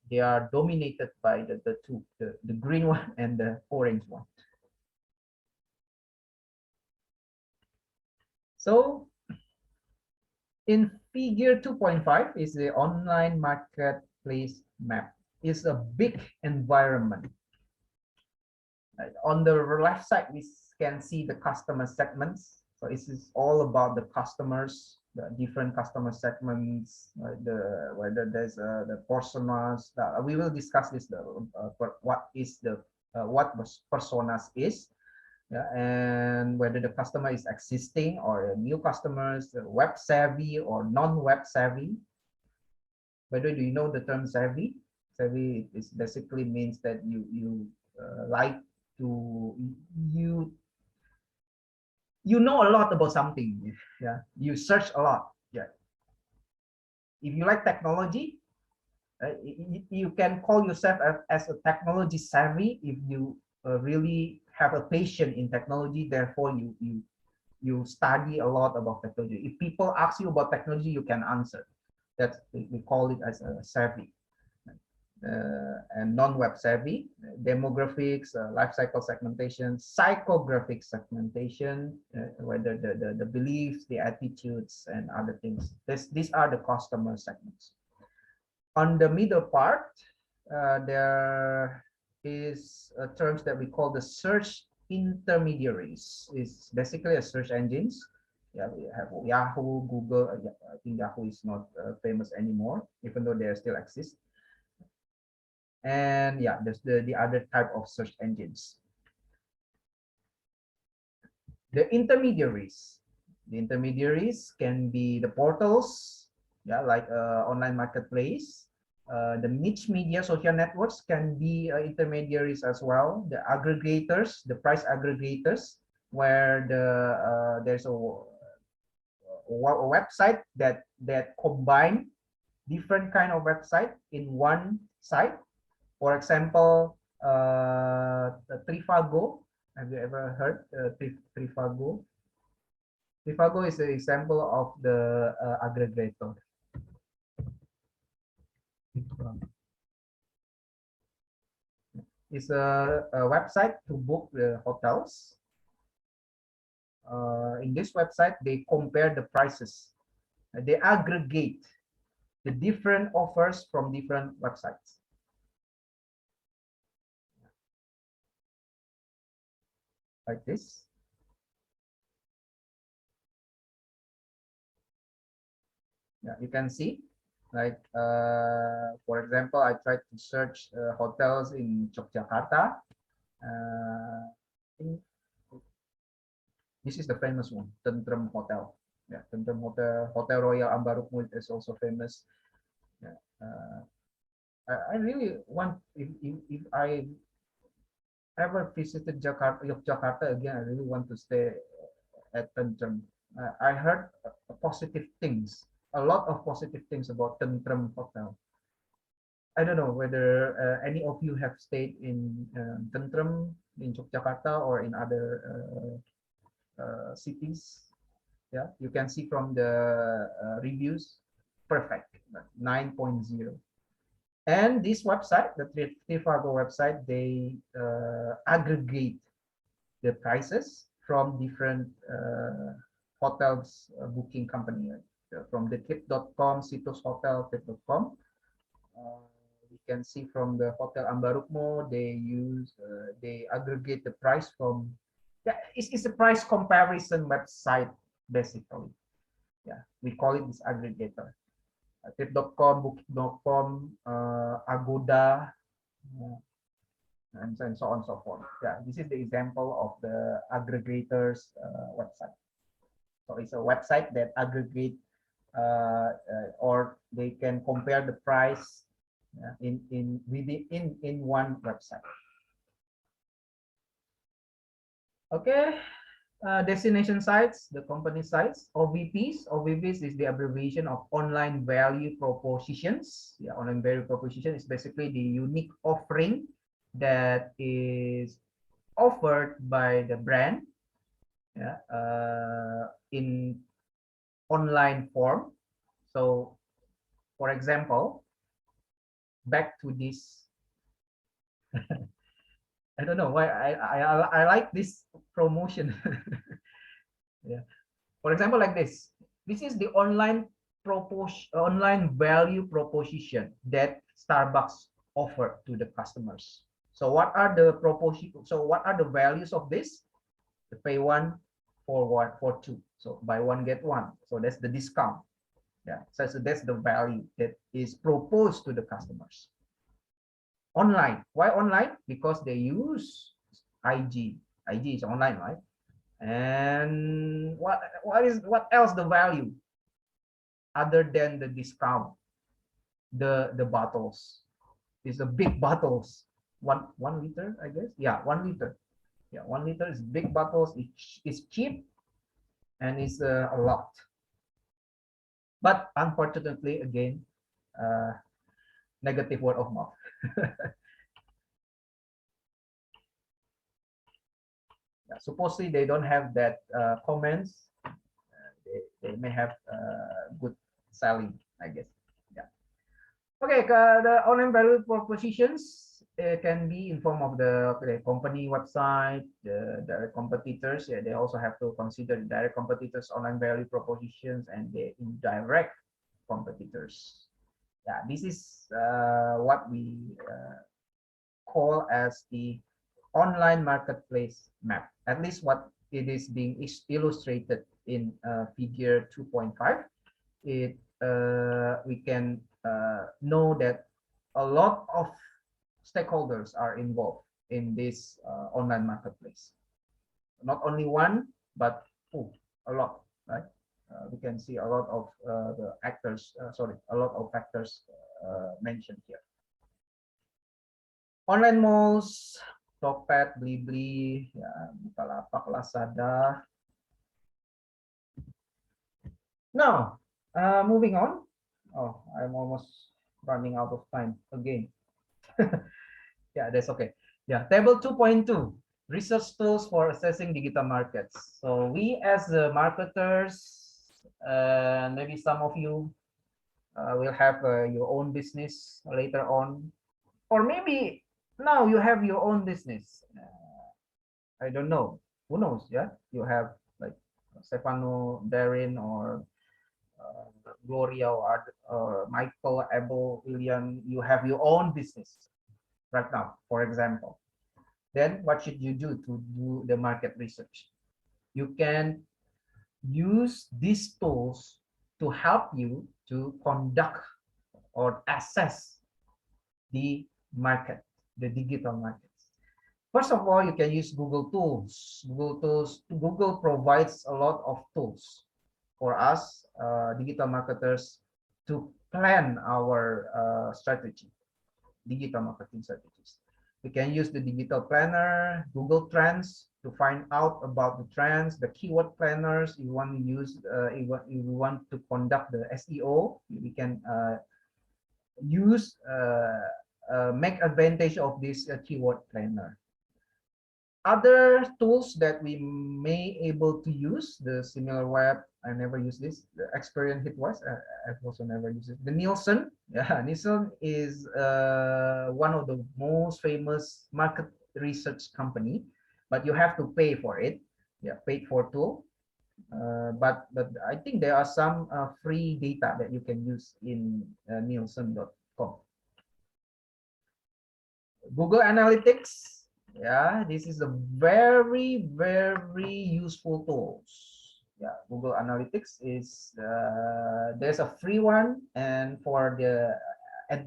they are dominated by the two, the green one and the orange one. So in figure 2.5 is the online marketplace map. It's a big environment. On the left side, we can see the customer segments. So this is all about the customers, the different customer segments, whether there's the personas. We will discuss this. What is the what personas is, yeah, and whether the customer is existing or new customers, web savvy or non-web savvy. By the way, do you know the term savvy? Savvy is basically means that you like to you know a lot about something. Yeah, you search a lot. Yeah, if you like technology, you can call yourself as a technology savvy if you really have a passion in technology. Therefore, you study a lot about technology. If people ask you about technology, you can answer. That's, we call it as a savvy. And non-web savvy, demographics, life cycle segmentation, psychographic segmentation, whether the beliefs, the attitudes, and other things. These are the customer segments. On the middle part, there is terms that we call the search intermediaries. It's basically a search engines. Yeah, we have Yahoo, Google. I think Yahoo is not famous anymore, even though they still exist. And yeah, there's the other type of search engines. The intermediaries. The intermediaries can be the portals, yeah, like online marketplace. The niche media social networks can be intermediaries as well. The aggregators, the price aggregators, where there's a website that combine different kind of website in one site. For example, Trivago. Have you ever heard Trivago? Trivago is an example of the aggregator. It's a website to book the hotels. In this website, they compare the prices. They aggregate the different offers from different websites. Like this. Yeah, you can see, like for example, I tried to search hotels in Yogyakarta. This is the famous one, Tentrem Hotel. Yeah, Tentrem Hotel, Hotel Royal Ambarukmo is also famous. Yeah, I really want, if ever visited Jakarta, Yogyakarta again, I really want to stay at Tentrem. I heard positive things, a lot of positive things about Tentrem Hotel. I don't know whether any of you have stayed in Tentrem in Yogyakarta or in other cities. Yeah, you can see from the reviews, perfect, 9.0. And this website, the Trivago website, they aggregate the prices from different hotels booking company, from the trip.com, Situs Hotel, trip.com. We can see from the Hotel Ambarukmo, they aggregate the price from, yeah, it's a price comparison website, basically. Yeah, we call it this aggregator. Trip.com, Booking.com, Agoda, and so on and so forth. Yeah, this is the example of the aggregators website. So it's a website that aggregate or they can compare the price in one website. Okay, destination sites, the company sites, OVPs. OVPs is the abbreviation of online value propositions. Yeah, online value proposition is basically the unique offering that is offered by the brand, yeah, in online form. So, for example, back to this. I don't know why I like this promotion. Yeah. For example, like this. This is the online value proposition that Starbucks offered to the customers. So what are the values of this? The pay one for two. So buy one get one. So that's the discount. Yeah. So that's the value that is proposed to the customers. Online. Why online? Because they use IG. IG is online, right? And what else the value other than the discount? The bottles. These are big bottles. One liter, I guess. Yeah, 1 liter. Yeah, 1 liter is big bottles. It's cheap and it's a lot. But unfortunately, again, negative word of mouth. Yeah, supposedly they don't have that comments. They may have good selling, I guess. Yeah. Okay, the online value propositions can be in form of the company website, the direct competitors. Yeah, they also have to consider the direct competitors' online value propositions and the indirect competitors. Yeah, this is what we call as the online marketplace map, at least what it is being illustrated in figure 2.5. We can know that a lot of stakeholders are involved in this online marketplace. Not only one, but a lot, right? We can see a lot of the actors, a lot of factors mentioned here. Online malls, Tokped, Blibli, ya, Bukalapak, Lazada. Now, moving on. Oh, I'm almost running out of time again. Yeah, that's okay. Yeah, table 2.2, research tools for assessing digital markets. So we as the marketers, maybe some of you will have your own business later on, or maybe now you have your own business. I don't know. Who knows? Yeah, you have like Stefano, Darren, or Gloria, or Michael, Abel, William. You have your own business right now, for example. Then what should you do to do the market research? You can use these tools to help you to conduct or assess the market, the digital markets. First of all, you can use Google Tools. Google provides a lot of tools for us, digital marketers, to plan our strategy, digital marketing strategies. We can use the digital planner, Google Trends to find out about the trends, the keyword planners. You want to use, if you want to conduct the SEO, we can use, make advantage of this keyword planner. Other tools that we may able to use, the SimilarWeb, I never use this. The Experian Hitwise, I've also never used it. The Nielsen, yeah, Nielsen is one of the most famous market research company, but you have to pay for it. Yeah, paid for tool. But I think there are some free data that you can use in Nielsen.com. Google Analytics, yeah, this is a very useful tools. Yeah, Google Analytics is there's a free one, and for the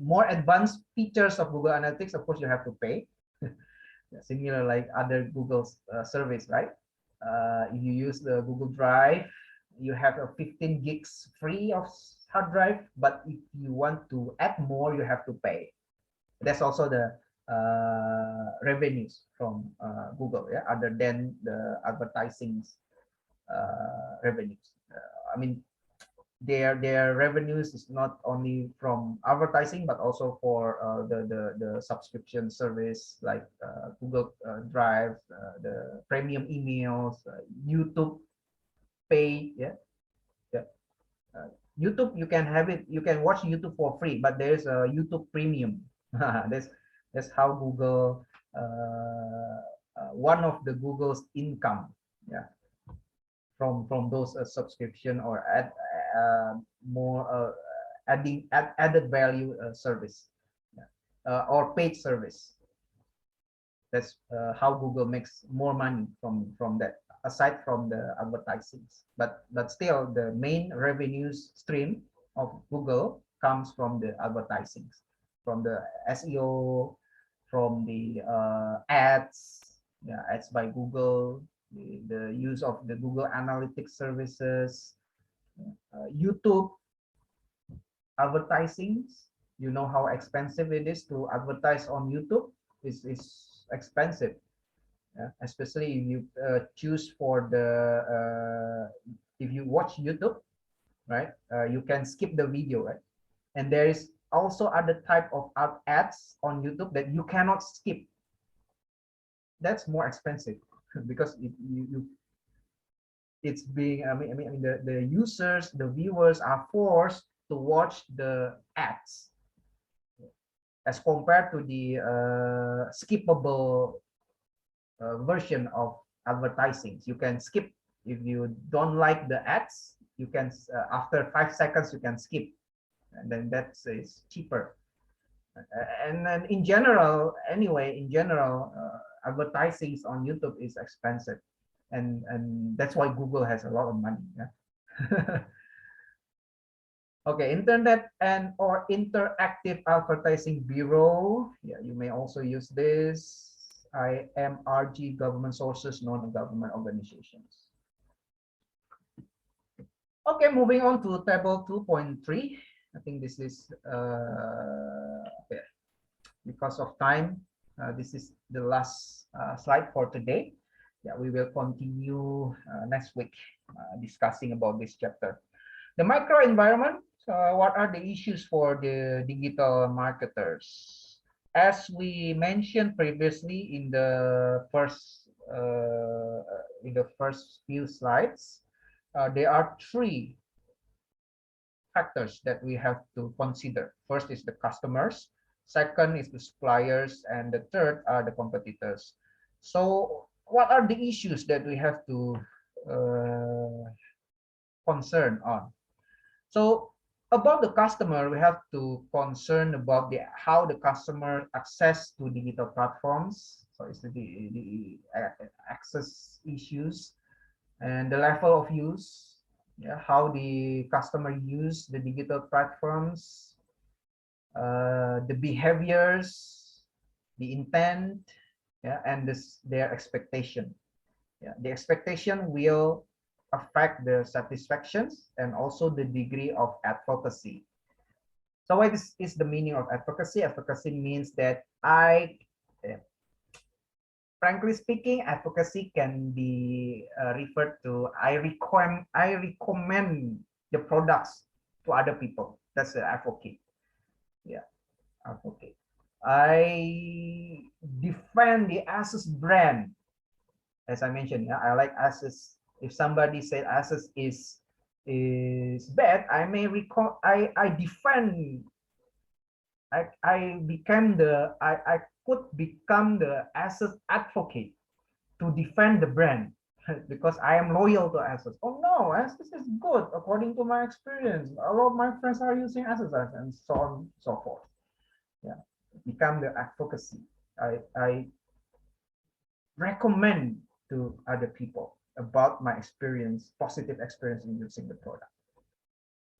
more advanced features of Google Analytics, of course, you have to pay. Similar like other Google service, right? If you use the Google Drive, you have a 15 gigs free of hard drive, but if you want to add more, you have to pay. That's also the revenues from Google, yeah, other than the advertising revenues. I mean, their revenues is not only from advertising, but also for the subscription service like Google Drive, the premium emails, YouTube Pay, yeah, yeah. YouTube, you can have it, you can watch YouTube for free, but there's a YouTube Premium. That's how Google, one of the Google's income, yeah, from those subscription or more added value service, yeah, or paid service. That's how Google makes more money from that, aside from the advertising. But still, the main revenues stream of Google comes from the advertising, from the SEO, from the ads, yeah, ads by Google, the use of the Google Analytics services, YouTube advertising. You know how expensive it is to advertise on YouTube. It's expensive, yeah? Especially if you choose for the if you watch YouTube, right? You can skip the video, right? And there is also other type of ads on YouTube that you cannot skip. That's more expensive because it's being, I mean the users, the viewers are forced to watch the ads as compared to the skippable version of advertising. You can skip if you don't like the ads. You can after 5 seconds you can skip, and then that is cheaper. And then in general, anyway, in general, advertising on YouTube is expensive, and that's why Google has a lot of money. Yeah? Okay, Internet and or Interactive Advertising Bureau. Yeah, you may also use this. IMRG, government sources, non-government organizations. Okay, moving on to table 2.3. I think this is okay. Because of time, this is the last slide for today. Yeah, we will continue next week discussing about this chapter. The microenvironment. What are the issues for the digital marketers? As we mentioned previously in the first few slides, there are 3 factors that we have to consider. First is the customers, second is the suppliers, and the third are the competitors. So what are the issues that we have to concern on? So about the customer, we have to concern about how the customer access to digital platforms. So it's the access issues and the level of use. Yeah, how the customer use the digital platforms, the behaviors, the intent, yeah, and their expectation. Yeah, the expectation will affect the satisfactions and also the degree of advocacy. So what is the meaning of advocacy? Advocacy means that frankly speaking, advocacy can be referred to I recommend the products to other people. That's the advocate. Yeah, advocate. I defend the Asus brand. As I mentioned, yeah, I like Asus. If somebody said Asus is bad, I may recall I defend. I could become the Asus advocate to defend the brand because I am loyal to Asus. Oh no, Asus is good according to my experience. A lot of my friends are using Asus and so on and so forth. Yeah, become the advocacy. I recommend to other people about my experience, positive experience in using the product.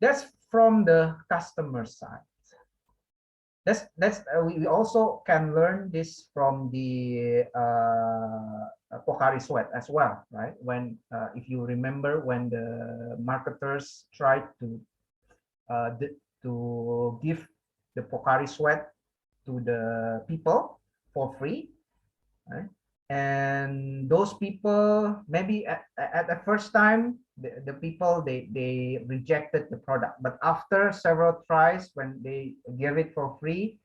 That's from the customer side. We also can learn this from the Pocari Sweat as well, right? When if you remember when the marketers tried to give the Pocari Sweat to the people for free, right? And those people maybe at the first time the people they rejected the product, but after several tries when they give it for free,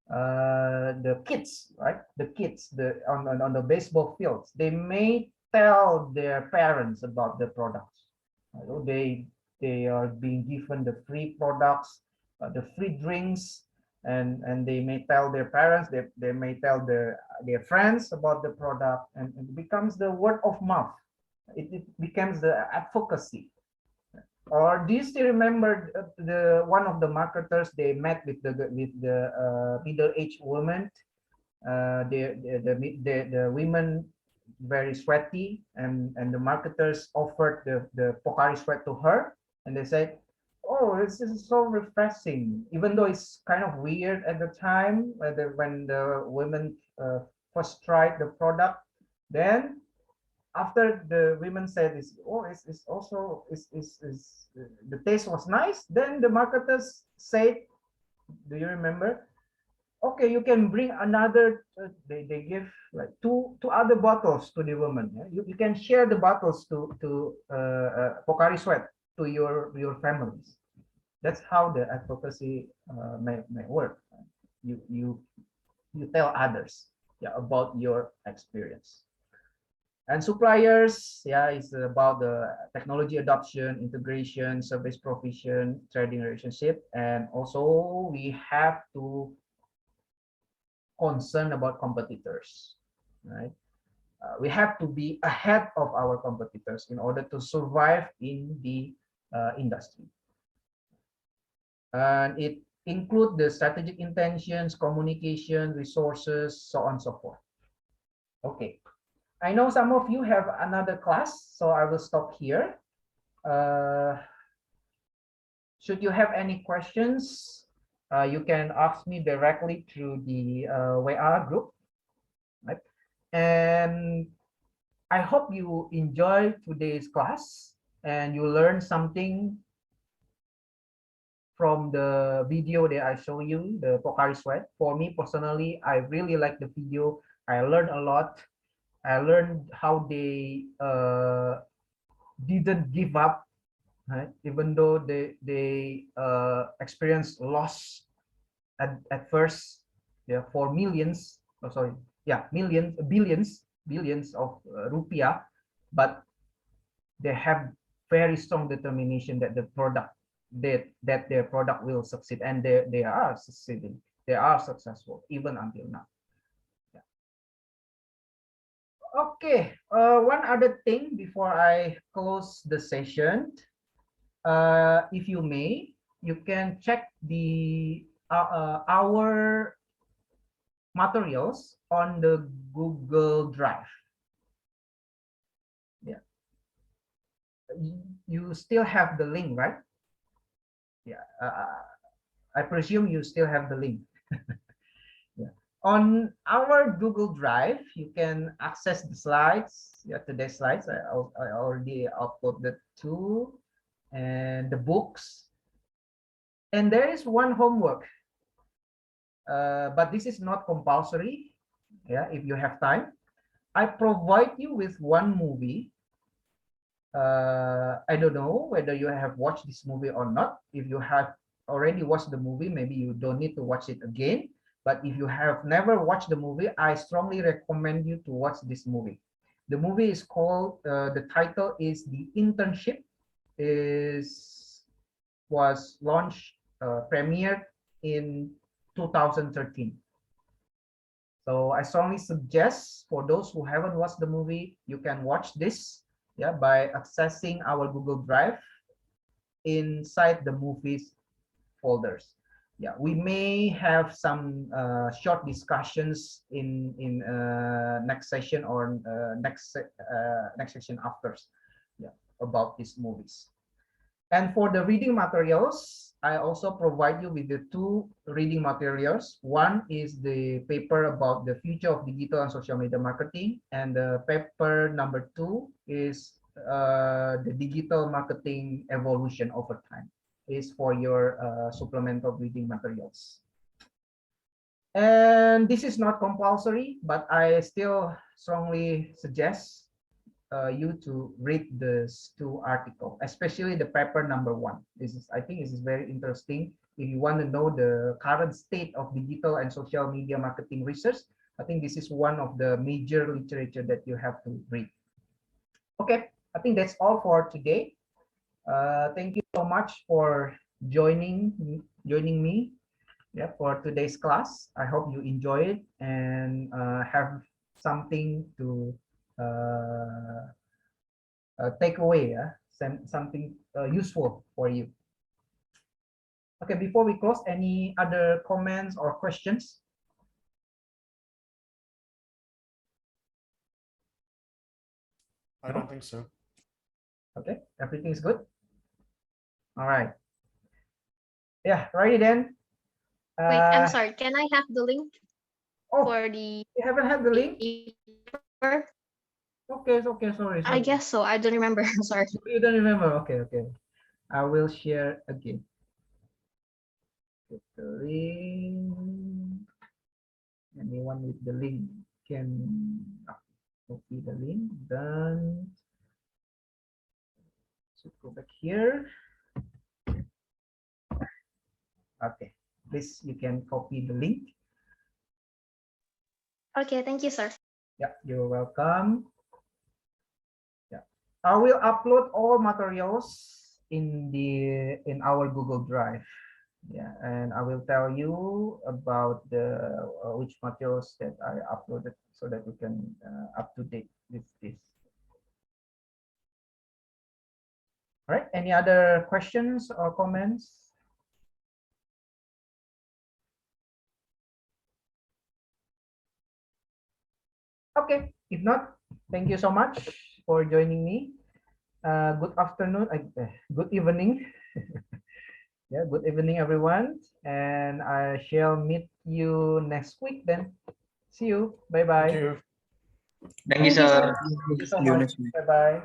the kids, right, the kids on the baseball fields, they may tell their parents about the products. They are being given the free products, the free drinks, and they may tell their parents, they may tell their friends about the product, and it becomes the word of mouth. It becomes the advocacy. Or do you still remember the one of the marketers, they met with the middle-aged woman, the women very sweaty, and the marketers offered the Pocari Sweat to her, and they said, oh, this is so refreshing, even though it's kind of weird at the time when the women first tried the product. Then after the women said this, oh, it's also the taste was nice, then the marketers said, do you remember, okay, you can bring another, they give like two other bottles to the woman. Yeah? You can share the bottles to Pocari Sweat to your families. That's how the advocacy may work. You tell others, yeah, about your experience. And suppliers, yeah, is about the technology adoption, integration, service provision, trading relationship, and also we have to concern about competitors, right? We have to be ahead of our competitors in order to survive in the industry. And it include the strategic intentions, communication, resources, so on and so forth. Okay, I know some of you have another class, so I will stop here. Should you have any questions, you can ask me directly through the WA group, right? And I hope you enjoy today's class and you learn something from the video that I show you, the Pocari Sweat. For me personally, I really like the video. I learned a lot. I learned how they didn't give up, right? Even though they experienced loss at first, yeah, for millions. Oh, sorry, yeah, billions of rupiah, but they have very strong determination that the product that their product will succeed, and they are succeeding. They are successful even until now. Yeah. Okay, one other thing before I close the session, if you may, you can check the our materials on the Google Drive. Yeah, you still have the link, right? Yeah, I presume you still have the link. Yeah. On our Google Drive, you can access the slides. Yeah, today's slides I already uploaded two, and the books. And there is one homework, but this is not compulsory. Yeah, if you have time, I provide you with one movie. I don't know whether you have watched this movie or not. If you have already watched the movie, maybe you don't need to watch it again. But if you have never watched the movie, I strongly recommend you to watch this movie. The movie is called, the title is The Internship. Was launched, premiered in 2013. So I strongly suggest for those who haven't watched the movie, you can watch this, yeah, by accessing our Google Drive inside the movies folders. Yeah, we may have some short discussions in next session or next session after, yeah, about these movies. And for the reading materials, I also provide you with the two reading materials. One is the paper about the future of digital and social media marketing, and the paper number 2 is the digital marketing evolution over time. Is for your supplemental reading materials. And this is not compulsory, but I still strongly suggest you to read these two articles, especially the paper number 1. I think this is very interesting. If you want to know the current state of digital and social media marketing research, I think this is one of the major literature that you have to read. Okay, I think that's all for today. Thank you so much for joining me, yeah, for today's class. I hope you enjoy it and have something to take away, something useful for you. Okay, before we close, any other comments or questions? I don't think so. Okay, everything is good. All right. Yeah, righty then. Wait, I'm sorry. Can I have the link for the? You haven't had the link? Okay, sorry. I guess so. I don't remember. Sorry. You don't remember? Okay. I will share again. Get the link. Anyone with the link can copy the link. Then so go back here. Okay, please, you can copy the link. Okay, thank you, sir. Yeah, you're welcome. Yeah, I will upload all materials in our Google Drive. Yeah, and I will tell you about the which materials that I uploaded so that you can up to date with this. All right, any other questions or comments? Okay, if not, thank you so much for joining me. Good afternoon, good evening. Yeah, good evening, everyone. And I shall meet you next week then. See you. Bye-bye. Thank you. Thank you, sir. Thank you so much. Bye-bye.